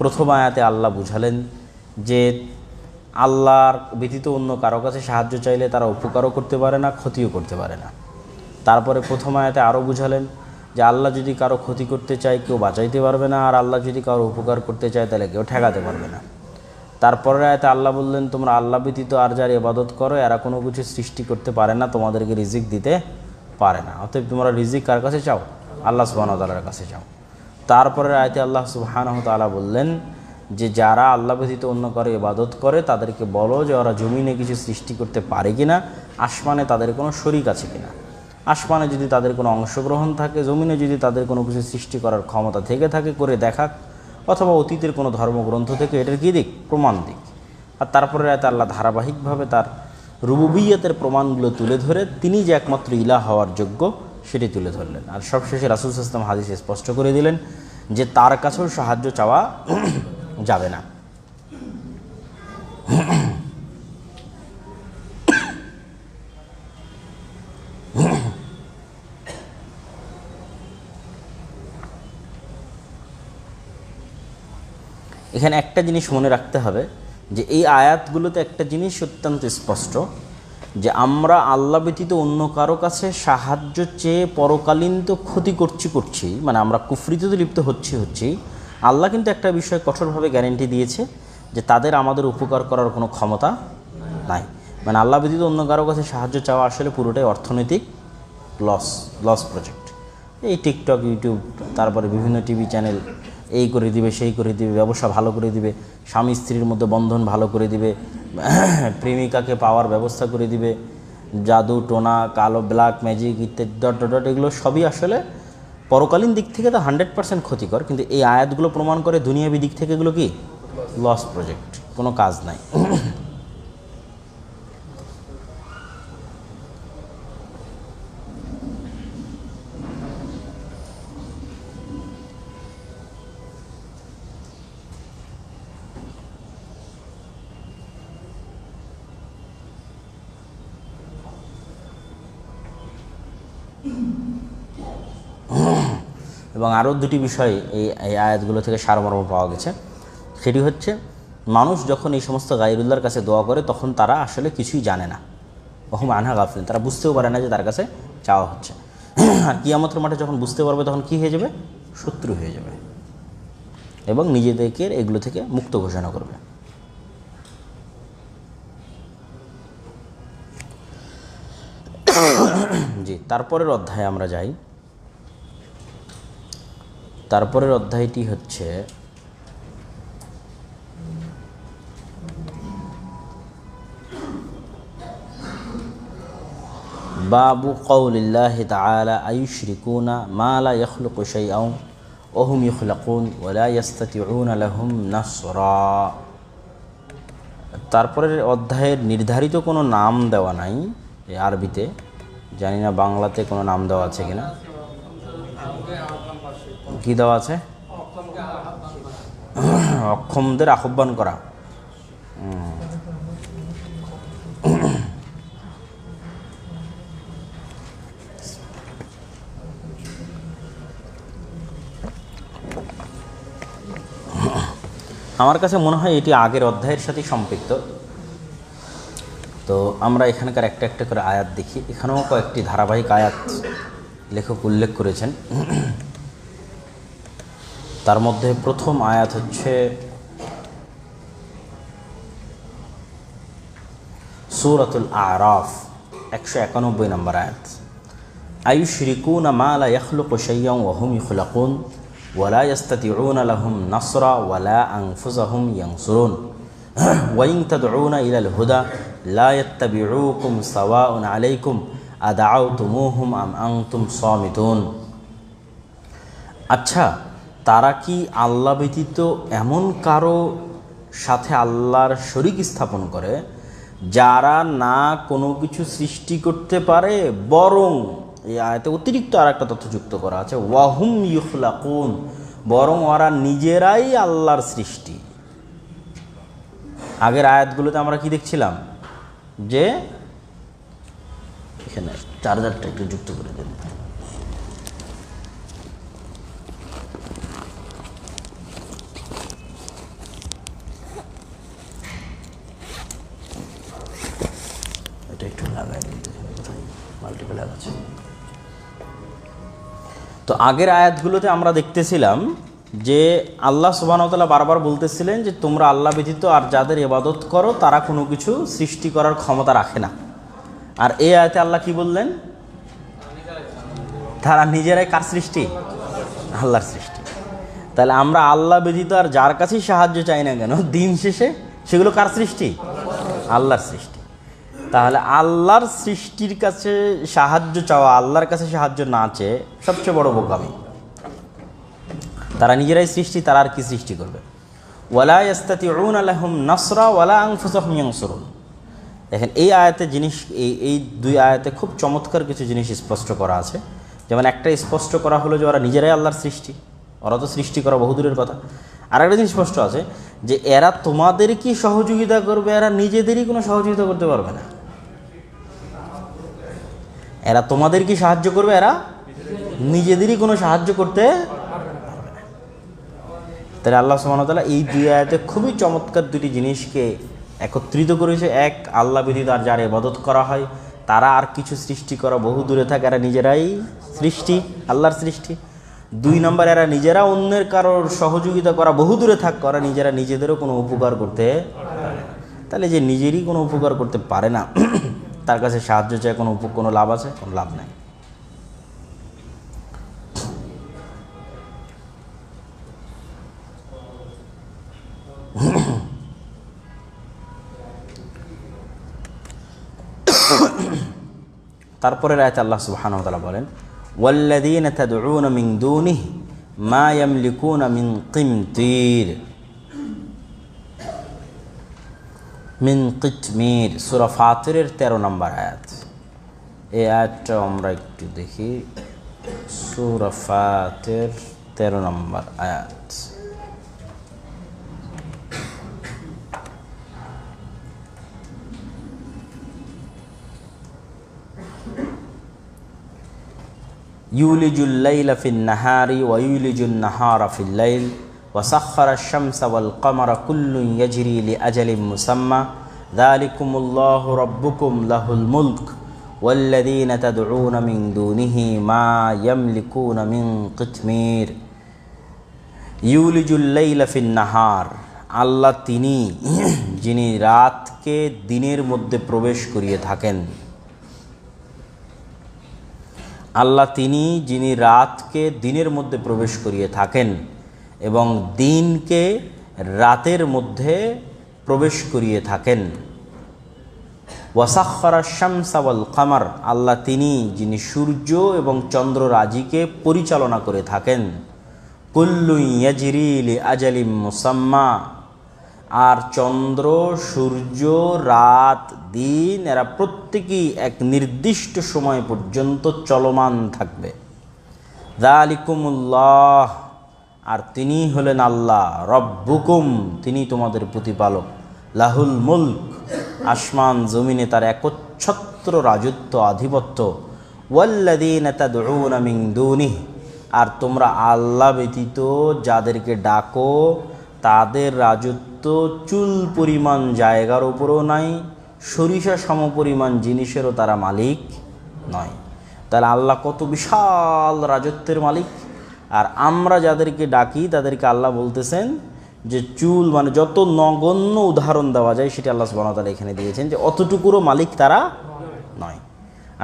প্রথম আয়াতে আল্লাহ বুঝালেন যে আল্লাহর ব্যতীত অন্য কারো কাছে সাহায্য চাইলে তারা উপকারও করতে পারে না, ক্ষতিও করতে পারে না। তারপরে প্রথম আয়াতে আরও বুঝালেন যে আল্লাহ যদি কারো ক্ষতি করতে চায় কেউ বাঁচাইতে পারবে না, আর আল্লাহ যদি কারো উপকার করতে চায় তাহলে কেউ ঠেকাতে পারবে না। তারপরের আয়াতে আল্লাহ বললেন তোমরা আল্লাহ ব্যতীত আর যার ইবাদত করো এরা কোনো কিছু সৃষ্টি করতে পারে না, তোমাদেরকে রিজিক দিতে পারে না, অতএব তোমরা রিজিক কার কাছে চাও? আল্লাহ সুবহানাহু ওয়া তাআলার কাছে চাও। তারপরের আয়াতে আল্লাহ সুবহানাহু ওয়া তাআলা বললেন যে যারা আল্লাহ ব্যতীত অন্য কারো ইবাদত করে তাদেরকে বলো যে ওরা জমিনে কিছু সৃষ্টি করতে পারে কিনা, আসমানে তাদের কোনো শরীক আছে কিনা। আসমানে যদি তাদের কোনো অংশগ্রহণ থাকে, জমিনে যদি তাদের কোনো কিছু সৃষ্টি করার ক্ষমতা থেকে থাকে করে দেখাক, অথবা অতীতের কোনো ধর্মগ্রন্থ থেকে এটার কী দিক? প্রমাণ দিক। আর তারপরে রাতে আল্লাহ ধারাবাহিকভাবে তার রুবুবিয়তের প্রমাণগুলো তুলে ধরে তিনি যে একমাত্র ইলাহ হওয়ার যোগ্য সেটি তুলে ধরলেন। আর সবশেষে রাসূল সাল্লাল্লাহু আলাইহি ওয়াসাল্লাম হাদিসে স্পষ্ট করে দিলেন যে তার কাছেও সাহায্য চাওয়া যাবে না। এখানে একটা জিনিস মনে রাখতে হবে যে এই আয়াতগুলোতে একটা জিনিস অত্যন্ত স্পষ্ট, যে আমরা আল্লাহ ব্যতীত অন্য কারো কাছে সাহায্য চেয়ে পরকালীন তো ক্ষতি করছি, মানে আমরা কুফরিতে তো লিপ্ত হচ্ছি। আল্লাহ কিন্তু একটা বিষয় কঠোরভাবে গ্যারেন্টি দিয়েছে যে তাদের আমাদের উপকার করার কোনো ক্ষমতা নাই। মানে আল্লাহ ব্যতীত অন্য কারো কাছে সাহায্য চাওয়া আসলে পুরোটাই অর্থনৈতিক লস প্রজেক্ট। এই টিকটক, ইউটিউব, তারপরে বিভিন্ন টিভি চ্যানেল এই করে দিবে, সেই করে দিবে, ব্যবসা ভালো করে দিবে, স্বামী স্ত্রীর মধ্যে বন্ধন ভালো করে দিবে, প্রেমিকাকে পাওয়ার ব্যবস্থা করে দিবে, জাদু টোনা, কালো ব্ল্যাক ম্যাজিক ইত্যাদি ডট এগুলো সবই আসলে পরকালীন দিক থেকে তো 100% ক্ষতিকর, কিন্তু এই আয়াতগুলো প্রমাণ করে দুনিয়াবি দিক থেকে এগুলো কি লস প্রজেক্ট, কোনো কাজ নাই। এবং আরও দুটি বিষয় এই আয়াতগুলো থেকে সারমর্ম পাওয়া গেছে। সেটি হচ্ছে, মানুষ যখন এই সমস্ত গায়রুল্লাহর কাছে দোয়া করে তখন তারা আসলে কিছুই জানে না, ওহুম আনহা গাফিলুন, তারা বুঝতেও পারে না যে তার কাছে চাওয়া হচ্ছে। আর কিয়ামতের মাঠে যখন বুঝতে পারবে তখন কি হয়ে যাবে? শত্রু হয়ে যাবে এবং নিজেদেরকে এগুলো থেকে মুক্ত ঘোষণা করবে। জি, তারপরের অধ্যায়ে আমরা যাই। তারপরের অধ্যায়টি হচ্ছে বাবু কওলিল্লাহি তাআলা আয়ুশরিকুনা মা লা ইয়াখলুকু শাইআন ওয়া হুম ইখলাকুন ওয়া লা ইস্তাতিউনা লাহুম নাসরা। তারপরের অধ্যায়ের নির্ধারিত কোনো নাম দেওয়া নাই এই আরবিতে, জানি না বাংলাতে কোনো নাম দেওয়া আছে কিনা। কি দেওয়া আছে? অক্ষমদের আহ্বান করা। আমার কাছে মনে হয় এটি আগের অধ্যায়ের সাথে সম্পৃক্ত। তো আমরা এখানকার একটা একটা করে আয়াত দেখি। এখানেও কয়েকটি ধারাবাহিক আয়াত লেখক উল্লেখ করেছেন। তার মধ্যে প্রথম আয়াত হচ্ছে সূরাতুল আরাফ 191 নম্বর আয়াত। আয়ুশরিকুনা মা লা ইয়াখলুকু শাইয়্যান ওয়া হুম ইখলাকুন ওয়া লা ইস্তাতিউনা লাহুম নাসরা ওয়া লা আনফুসাহুম ইয়ানসুরুন ওয়া ইন তাদউনা ইলাল হুদা লা ইয়াত্তাবিউকুম সাওয়াউন আলাইকুম আদাউতুমুহুম আম আনতুম সামিতুন। আচ্ছা, তারা কি আল্লাহ ব্যতীত এমন কারো সাথে আল্লাহর শরীক স্থাপন করে যারা না কোনো কিছু সৃষ্টি করতে পারে, বরং এই আয়াতে অতিরিক্ত আর একটা তথ্য যুক্ত করা আছে, ওয়াহুম ইখলাকুন, বরং ওরা নিজেরাই আল্লাহর সৃষ্টি। আগের আয়াতগুলোতে আমরা কি দেখছিলাম যে এখানে চার্জারটা একটু যুক্ত করে দেন। এটা একটু লাগাই দিতে, কোথায় মাল্টিপ্লাই আছে। তো আগের আয়াতগুলোতে আমরা দেখতেছিলাম যে আল্লাহ সুবহানাহু ওয়া তাআলা বারবার বলতেছিলেন যে তোমরা আল্লাহ ব্যতীত আর যাদের ইবাদত করো তারা কোনো কিছু সৃষ্টি করার ক্ষমতা রাখে না। আর এই আয়াতে আল্লাহ কি বললেন? তারা নিজেরাই কার সৃষ্টি? আল্লাহর সৃষ্টি। তাহলে আমরা আল্লাহ ব্যতীত আর যার কাছেই সাহায্য চাই না কেন, দিন শেষে সেগুলো কার সৃষ্টি? আল্লাহর সৃষ্টি। তাহলে আল্লাহর সৃষ্টির কাছে সাহায্য চাওয়া, আল্লাহর কাছে সাহায্য না চেয়ে সবচেয়ে বড় বোকামি। তারা নিজেরাই সৃষ্টি, তারা আর কি সৃষ্টি করবে? ওয়ালা ইস্তাতিউনা লাহুম নাসরা ওয়ালা আনফুসাহুম ইয়ানসুরুন। দেখেন এই আয়াতে জিনিস, এই দুই আয়াতে খুব চমৎকার কিছু জিনিস স্পষ্ট করা আছে। যেমন একটা স্পষ্ট করা হলো যে ওরা নিজেরাই আল্লাহর সৃষ্টি, ওরা তো সৃষ্টি করা বহুদূরের কথা। আর একটা জিনিস স্পষ্ট আছে যে এরা তোমাদের কি সহযোগিতা করবে, এরা নিজেদেরই কোনো সহযোগিতা করতে পারবে না। এরা তোমাদের কি সাহায্য করবে, এরা নিজেদেরই কোনো সাহায্য করতে পারবে না। তাহলে আল্লাহ সুবহানাহু ওয়া তাআলা এই দুই আয়াতে খুবই চমৎকার দুটি জিনিসকে একত্রিত করেছে। এক, আল্লাহ ব্যতীত আর যার ইবাদত করা হয় তারা আর কিছু সৃষ্টি করা বহু দূরে থাকে, এরা নিজেরাই সৃষ্টি, আল্লাহর সৃষ্টি। দুই নম্বর, এরা নিজেরা অন্যের কারোর সহযোগিতা করা বহু দূরে থাক, ওরা নিজেরা নিজেদেরও কোনো উপকার করতে পারে না। তাহলে যে নিজেরই কোনো উপকার করতে পারে না তার কাছে সাহায্য চায়, কোনো লাভ আছে? কোনো লাভ নাই। তারপরে আয়াতে আল্লাহ সুবহানাহু ওয়া তাআলা বলেন, ওয়াল্লাযীনা তাদউনা মিন দুনিহি মা ইয়ামলিকুনা মিন কিমতির, মিন কিতমির। সূরা ফাতিরের 13 নম্বর আয়াত। এই আয়াতটা আমরা একটু দেখি। সূরা ফাতির 13 নম্বর আয়াত। ইউলিজুল লাইলা ফিন নাহারি ওয়া ইউলিজুন নাহারা ফিল লাইল ওয়া সাখখারা আশ-শামসা ওয়াল কমারা কুল্লুন ইয়াজরি লিআজালিন মুসাম্মা যালিকুমুল্লাহু রাব্বুকুম লাহুল মুলক ওয়াল্লাযীনা তাদউনা মিন দুনিহি মা ইয়ামলিকুনা মিন কিতমির। ইউলিজুল লাইলা ফিন নাহার, আল্লাহ তিনি যিনি রাতকে দিনের মধ্যে প্রবেশ করিয়ে থাকেন। আল্লাহ তিনি যিনি রাতকে দিনের মধ্যে প্রবেশ করিয়ে থাকেন এবং দিনকে রাতের মধ্যে প্রবেশ করিয়ে থাকেন। ওয়াসাখখারা আশ-শামসা ওয়াল কমার, আল্লাহ তিনি যিনি সূর্য এবং চন্দ্র রাজিকে পরিচালনা করে থাকেন। কুল্লুন ইয়াজরি লিআজালিন মুসাম্মা, আর চন্দ্র, সূর্য, রাত, দিন এরা প্রত্যেকেই এক নির্দিষ্ট সময় পর্যন্ত চলমান থাকবে। যালিকুমুল্লাহ, আর তিনি হলেন আল্লাহ, রব্বুকুম, তিনি তোমাদের প্রতিপালক, লাহুল মুলক, আসমান জমিনে তার একচ্ছত্র রাজত্ব, আধিপত্য। ওয়াল্লাযীনা তাদউনা মিন দুনিহি, আর তোমরা আল্লাহ ব্যতীত যাদেরকে ডাকো তাদের রাজত্ব চুল পরিমাণ জায়গার উপরও নাই, সরিষা সম পরিমাণ জিনিসেরও তারা মালিক নয়। তাহলে আল্লাহ কত বিশাল রাজত্বের মালিক। আর আমরা যাদেরকে ডাকি তাদেরকে আল্লাহ বলতেছেন যে চুল, মানে যত নগণ্য উদাহরণ দেওয়া যায় সেটা আল্লাহ সুবহানাহু ওয়া তাআলা এখানে দিয়েছেন যে অতটুকুরও মালিক তারা নয়।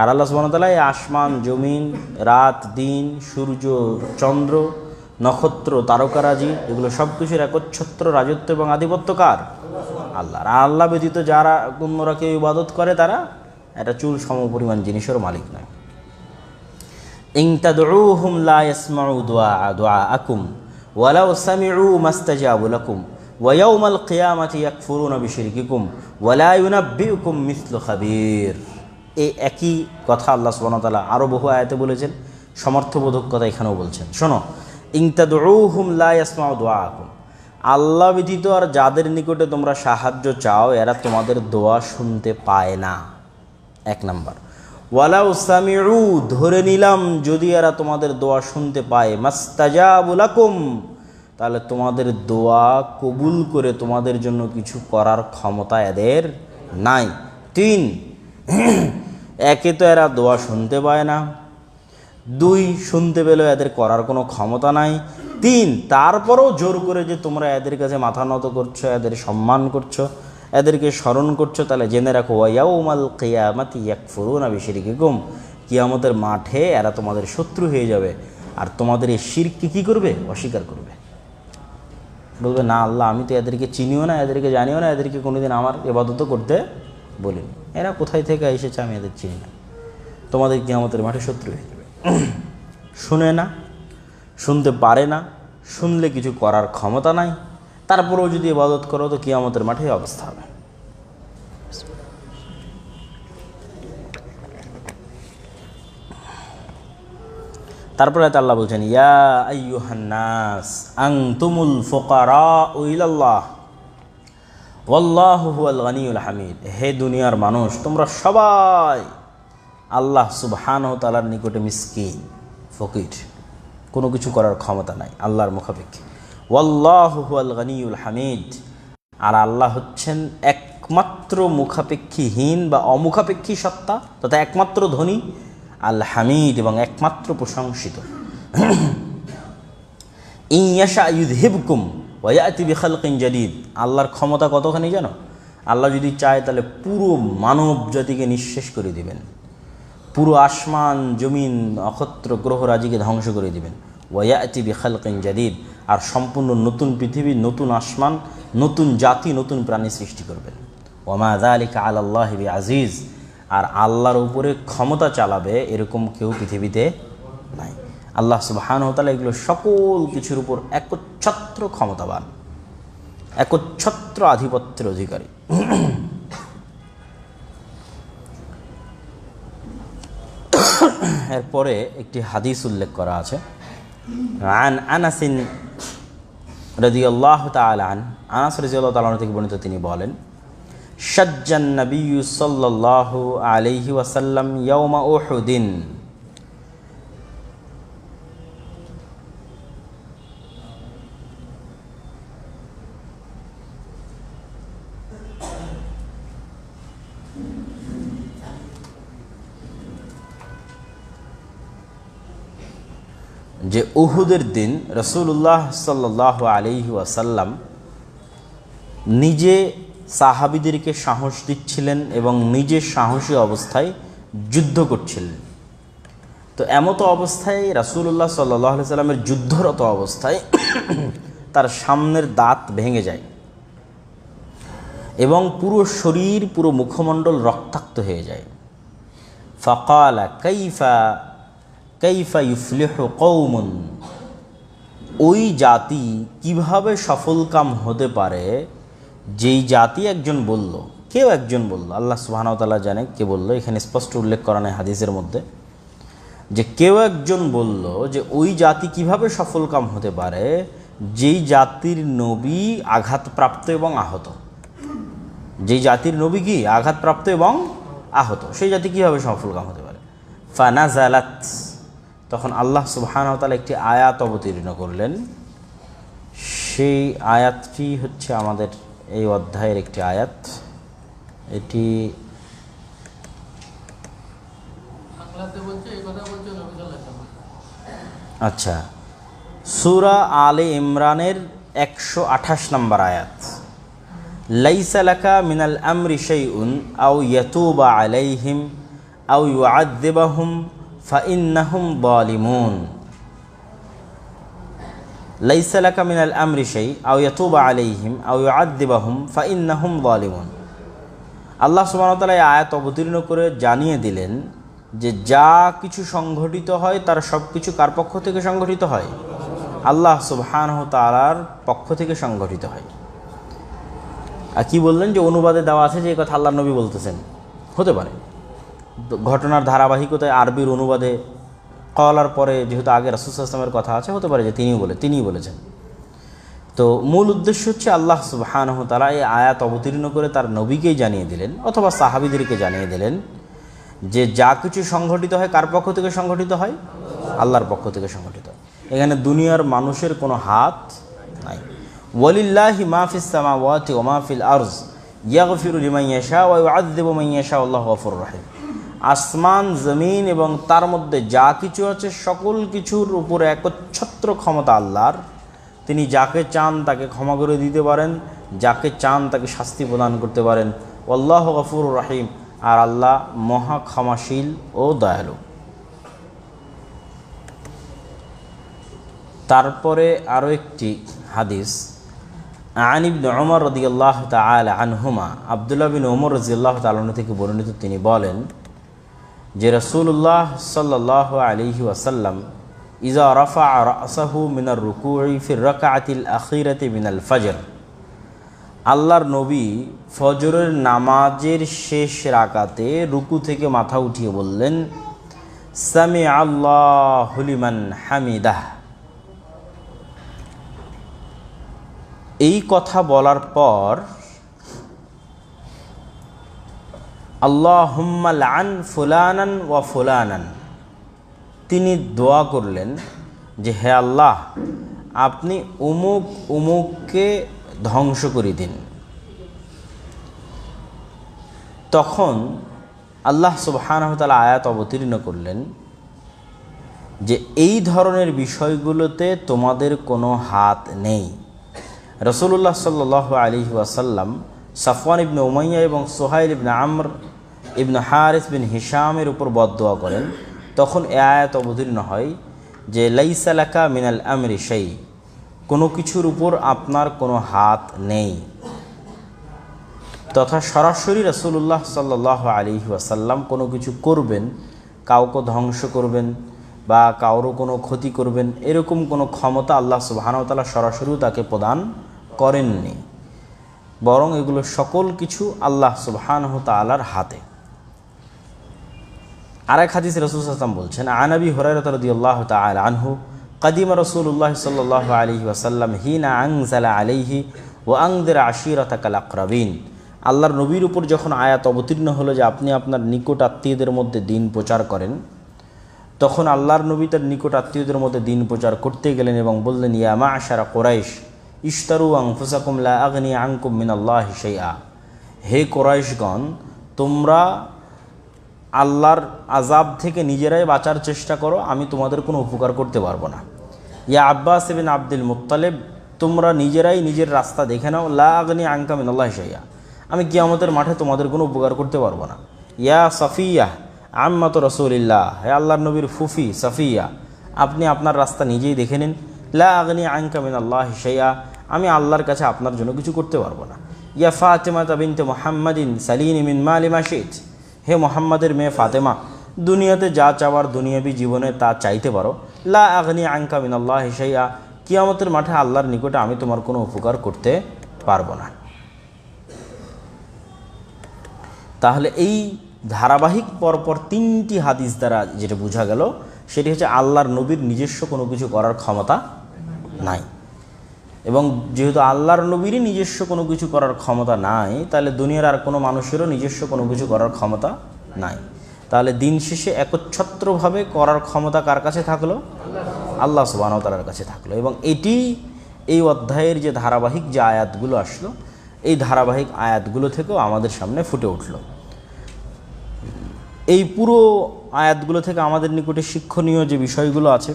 আর আল্লাহ সুবহানাহু ওয়া তাআলা এই আসমান জমিন, রাত দিন, সূর্য চন্দ্র, নক্ষত্র তারকারাজি, এগুলো সব কিছুর একচ্ছত্র রাজত্ব এবং আধিপত্য কার? আল্লাহ। আর আল্লাহ ব্যতীত যারা অন্যরা কেউ ইবাদত করে তারা একটা চুল সম পরিমাণ জিনিসেরও মালিক নয়। ইন তাদউহুম লা ইয়াসমাউ দুআআকুম ওয়ালাউ সামিউ মাস্তাজাবু লাকুম ওয়া ইয়াউমাল কিয়ামাতি ইয়াকফুরুনা বিশিরকিকুম ওয়া লা ইউনাব্বিউকুম মিসলু খাবীর। এই একই কথা আল্লাহ সুবহানাহু ওয়া তাআলা আরও বহু আয়াতে বলেছেন, সমর্থবোধক কথা এখানেও বলছেন। শোনো, ইন তাদউহুম লা ইয়াসমাউ দুআআকুম, আল্লাহ ব্যতীত আর যাদের নিকটে তোমরা সাহায্য চাও এরা তোমাদের দোয়া শুনতে পায় না, এক নাম্বার। ওয়ালাউ সামিউ, ধরে নিলাম যদি এরা তোমাদের দোয়া শুনতে পায়, মাস্তাজাবু লাকুম, তাহলে তোমাদের দোয়া কবুল করে তোমাদের জন্য কিছু করার ক্ষমতা এদের নাই। 3, একে তো এরা দোয়া শুনতে পায় না, 2 শুনতে পেলেও এদের করার কোনো ক্ষমতা নাই, 3 তারপরেও জোর করে যে তোমরা এদের কাছে মাথা নত করছো, এদের সম্মান করছো, এদেরকে স্মরণ করছো, তাহলে জেনে রাখো ওয়া ইয়াউমাল কিয়ামাতি ইয়াকফুরুনা বিশিরকিকুম, কিয়ামতের মাঠে এরা তোমাদের শত্রু হয়ে যাবে আর তোমাদের এই শিরককে কী করবে? অস্বীকার করবে। বলবে না আল্লাহ আমি তো এদেরকে চিনিও না, এদেরকে জানিও না, এদেরকে কোনোদিন আমার ইবাদতও করতে বলিনি, এরা কোথায় থেকে এসেছে আমি এদের চিনি না। তোমাদের কিয়ামতের মাঠে শত্রু হয়ে যাবে। শুনে না, শুনতে পারে না, শুনলে কিছু করার ক্ষমতা নাই, তারপরেও যদি ইবাদত করো তো কিয়ামতের মাঠে অবস্থা হবে। তারপরে আল্লাহ বলছেন ইয়া আইয়ুহান নাস আনতুমুল ফুকারাউ ইলাল্লাহ ওয়াল্লাহু হুয়াল গনিয়ুল হামিদ। হে দুনিয়ার মানুষ, তোমরা সবাই আল্লাহ সুবহানাহু ওয়া তাআলার নিকটে মিসকিন, ফকির, কোনো কিছু করার ক্ষমতা নাই আল্লাহর মুখাপেক্ষী। ওয়াল্লাহু হুয়াল গনিয়ুল হামিদ, আর আল্লাহ হচ্ছেন একমাত্র মুখাপেক্ষীহীন বা অমুখাপেক্ষী সত্তা তথা একমাত্র ধনী, আল হামিদ, এবং একমাত্র প্রশংসিত। ইন ইয়াশা ইউযহিবকুম ওয়া ইয়াতি বিখালকিন জাদীদ, আল্লাহর ক্ষমতা কতখানি জানো? আল্লাহ যদি চায় তাহলে পুরো মানব জাতিকে নিঃশেষ করে দিবেন, পুরো আসমান জমিন নক্ষত্র গ্রহরাজিকে ধ্বংস করে দিবেন। ওয়া ইয়াতি বিখালকিন জাদীদ, আর সম্পূর্ণ নতুন পৃথিবী, নতুন আসমান, নতুন জাতি, নতুন প্রাণী সৃষ্টি করবেন। ওয়া মা যালিকা আলাল্লাহি বিআজিজ, আর আল্লাহর উপরে ক্ষমতা চালাবে এরকম কেউ পৃথিবীতে নাই। আল্লাহ সুবহানাহু ওয়া তাআলা এগুলো সকল কিছুর উপর একচ্ছত্র ক্ষমতাবান, একচ্ছত্র আধিপত্যের অধিকারী। এরপরে একটি হাদিস উল্লেখ করা আছে, আন আনাসিন রাদিয়াল্লাহু তাআলা আন, আনাস রাদিয়াল্লাহু তাআলা থেকে বর্ণিত, তিনি বলেন শাজ্জান নবিয়্যু সাল্লাল্লাহু আলাইহি ওয়াসাল্লাম ইয়াওমা উহুদিন, যে উহুদের দিন রাসূলুল্লাহ সাল্লাল্লাহু আলাইহি ওয়াসাল্লাম নিজে সাহাবীদেরকে সাহস দিচ্ছিলেন এবং নিজে সাহসী অবস্থায় যুদ্ধ করছিলেন। তো এমতো অবস্থায় রাসূলুল্লাহ সাল্লাল্লাহু আলাইহি সাল্লামের যুদ্ধরত অবস্থায় তার সামনের দাঁত ভেঙে যায় এবং পুরো শরীর, পুরো মুখমণ্ডল রক্তাক্ত হয়ে যায়। ফাকালা কাইফা ইউফলিহু কওমুন, ওই জাতি কিভাবে সফলকাম হতে পারে? যেই জাতি একজন বলল, কেউ একজন বলল, আল্লাহ সুবহানাহু ওয়া তাআলা জানে কে বলল, এখানে স্পষ্ট উল্লেখ করা নেই হাদিসের মধ্যে, যে কেউ একজন বলল যে ওই জাতি কিভাবে সফলকাম হতে পারে যেই জাতির নবী আঘাতপ্রাপ্ত এবং আহত। যেই জাতির নবী কি আঘাতপ্রাপ্ত এবং আহত, সেই জাতি কীভাবে সফলকাম হতে পারে? ফানাজালাত, তখন আল্লাহ সুবহানাহু ওয়া তাআলা একটি আয়াত অবতীর্ণ করলেন। সেই আয়াতটি হচ্ছে আমাদের এই অধ্যায়ের একটি আয়াত। এটি আচ্ছা, সূরা আলে ইমরানের 128 নম্বর আয়াত। লাইসা লাকা মিনাল আমরি শাইউন আও ইয়াতুবা আলাইহিম আও ইউআযযিবাহুম ফাইন্নাহুম যালিমুন। লাইসা লাকা মিনাল আমরি শাই আও ইয়াতুবা আলাইহিম আও ইউআযযিবাহুম ফাইন্নাহুম যালিমুন। আল্লাহ সুবহানাহু ওয়া তাআলা এই আয়াত অবতীর্ণ করে জানিয়ে দিলেন যে যা কিছু সংঘটিত হয় তার সব কিছু কার পক্ষ থেকে সংঘটিত হয়? আল্লাহ সুবহানাহু ওয়া তাআলার পক্ষ থেকে সংঘটিত হয়। আর কি বললেন যে অনুবাদে দেওয়া আছে যে এই কথা আল্লাহর নবী বলতেছেন, হতে পারে ঘটনার ধারাবাহিকতায় আরবির অনুবাদে কলার পরে যেহেতু আগে রাসূল সাল্লাল্লাহু আলাইহি ওয়াসাল্লামের কথা আছে, হতে পারে যে তিনিই বলেছেন। তো মূল উদ্দেশ্য হচ্ছে আল্লাহ সুবহানাহু ওয়া তাআলা এই আয়াত অবতীর্ণ করে তার নবীকেই জানিয়ে দিলেন অথবা সাহাবীদেরকে জানিয়ে দিলেন যে যা কিছু সংঘটিত হয় কার পক্ষ থেকে সংঘটিত হয়? আল্লাহর পক্ষ থেকে সংঘটিত হয়। এখানে দুনিয়ার মানুষের কোনো হাত নাই। ওয়ালিল্লাহি মা ফিস সামাওয়াতি ওয়া মা ফিল আরজ ইয়াগফিরু লিমান ইয়াশা ওয়া ইউআযযিবু মান ইয়াশা আল্লাহু গফুরুর রহিম। আসমান জমিন এবং তার মধ্যে যা কিছু আছে সকল কিছুর উপরে একচ্ছত্র ক্ষমতা আল্লাহর। তিনি যাকে চান তাকে ক্ষমা করে দিতে পারেন, যাকে চান তাকে শাস্তি প্রদান করতে পারেন। আল্লাহু গফুরুর রহিম, আর আল্লাহ মহা ক্ষমাশীল ও দয়ালু। তারপরে আরও একটি হাদিস, আন ইবনে উমর রাদিয়াল্লাহু তাআলা আনহুমা, আব্দুল্লাহ বিন উমর রাদিয়াল্লাহু তাআলা আনহু থেকে বর্ণিত, তিনি বলেন যে রাসূলুল্লাহ সাল্লাল্লাহু আলাইহি ওয়াসাল্লাম ইজা রাফা রাসাহু মিনার রুকুই ফির রাকাতিল আখিরাতি মিনাল ফজর, আল্লাহর নবী ফজরের নামাজের শেষ রাকাতে রুকু থেকে মাথা উঠিয়ে বললেন সামি আল্লাহু লিমান হামিদাহ। এই কথা বলার পর আল্লাহুম্মা লান ফুলানান ওয়া ফুলানান, তিনি দোয়া করলেন যে হে আল্লাহ, আপনি অমুক অমুককে ধ্বংস করে দিন। তখন আল্লাহ সুবহানাহু ওয়া তাআলা আয়াত অবতীর্ণ করলেন যে এই ধরনের বিষয়গুলোতে তোমাদের কোনো হাত নেই। রাসূলুল্লাহ সাল্লাল্লাহু আলাইহি ওয়াসাল্লাম সাফওয়ান ইবনে উমাইয়া এবং সুহাইল ইবনে আমর ইবনে হারিস বিন হিশামের উপর বদদোয়া করেন। তখন এই আয়াত অবতীর্ণ হয় যে লাইসা লাকা মিনাল আমরি শাই, কোনো কিছুর উপর আপনার কোনো হাত নেই। তথা সরাসরি রাসূলুল্লাহ সাল্লাল্লাহু আলাইহি ওয়াসাল্লাম কোনো কিছু করবেন, কাউকে ধ্বংস করবেন বা কারো কোনো ক্ষতি করবেন, এরকম কোনো ক্ষমতা আল্লাহ সুবহানাহু ওয়া তাআলা সরাসরিও তাকে প্রদান করেননি, বরং এগুলো সকল কিছু আল্লাহ সুবহানাহু ওয়া তাআলার হাতে। আরেক হাদিসে রাসূল সাল্লাল্লাহু আলাইহি ওয়াসাল্লাম বলছেন, আন আবি হুরায়রা রাদিয়াল্লাহু তাআলা আনহু কাদিমা রাসূলুল্লাহ সাল্লাল্লাহু আলাইহি ওয়াসাল্লাম হিনা আনজালা আলাইহি ওয়া আনযির আশীরাতাকাল আকরাবিন। আল্লাহর নবীর উপর যখন আয়াত অবতীর্ণ হলো যে আপনি আপনার নিকট আত্মীয়দের মধ্যে দিন প্রচার করেন, তখন আল্লাহর নবী তার নিকট আত্মীয়দের মধ্যে দিন প্রচার করতে গেলেন এবং বললেন ইয়া মা'শারা কুরাইশ ইশতারু আনফুসাকুম লা আগনি আনকুম মিনাল্লাহি শাইআ, হে কুরাইশগণ, তোমরা আল্লাহর আযাব থেকে নিজেরাই বাঁচার চেষ্টা করো, আমি তোমাদের কোনো উপকার করতে পারবো না। ইয়া আব্বাস ইবনে আব্দুল মুত্তালিব, তোমরা নিজেরাই নিজের রাস্তা দেখে নাও, লা আগনি আনকা মিনাল্লাহি শাইআ, আমি কিয়ামতের মাঠে তোমাদের কোনো উপকার করতে পারবো না। ইয়া সাফিয়া আম্মাত রাসূলিল্লাহ, হে আল্লাহর নবীর ফুফি সাফিয়া, আপনি আপনার রাস্তা নিজেই দেখে নিন, লা আগনি আনকা মিনাল্লাহি শাইআ, আমি আল্লাহর কাছে আপনার জন্য কিছু করতে পারবো না। ইয়া ফাতিমা বিনতে মুহাম্মাদিন সালিনি মিন মালি মা শিত, হে মুহাম্মাদের মেয়ে ফাতেমা, দুনিয়াতে যা চাওয়ার দুনিয়াবি জীবনে তা চাইতে পারো, লা আগনি আনকা মিনাল্লাহি শাইআ, কিয়ামতের মাঠে আল্লাহর নিকটে আমি তোমার কোনো উপকার করতে পারবো না। তাহলে এই ধারাবাহিক পরপর তিনটি হাদিস দ্বারা যেটা বোঝা গেল সেটি হচ্ছে আল্লাহর নবীর নিজস্ব কোনো কিছু করার ক্ষমতা নাই, এবং যেহেতু আল্লাহর নবীরই নিজস্ব কোনো কিছু করার ক্ষমতা নাই, তাহলে দুনিয়ার আর কোনো মানুষেরও নিজস্ব কোনো কিছু করার ক্ষমতা নাই। তাহলে দিন শেষে একচ্ছত্রভাবে করার ক্ষমতা কার কাছে থাকলো? আল্লাহ সুবহানাহু ওয়া তাআলার কাছে থাকলো। এবং এটি এই অধ্যায়ের যে ধারাবাহিক যে আয়াতগুলো আসলো, এই ধারাবাহিক আয়াতগুলো থেকেও আমাদের সামনে ফুটে উঠল। এই পুরো আয়াতগুলো থেকে আমাদের নিকটে শিক্ষণীয় যে বিষয়গুলো আছে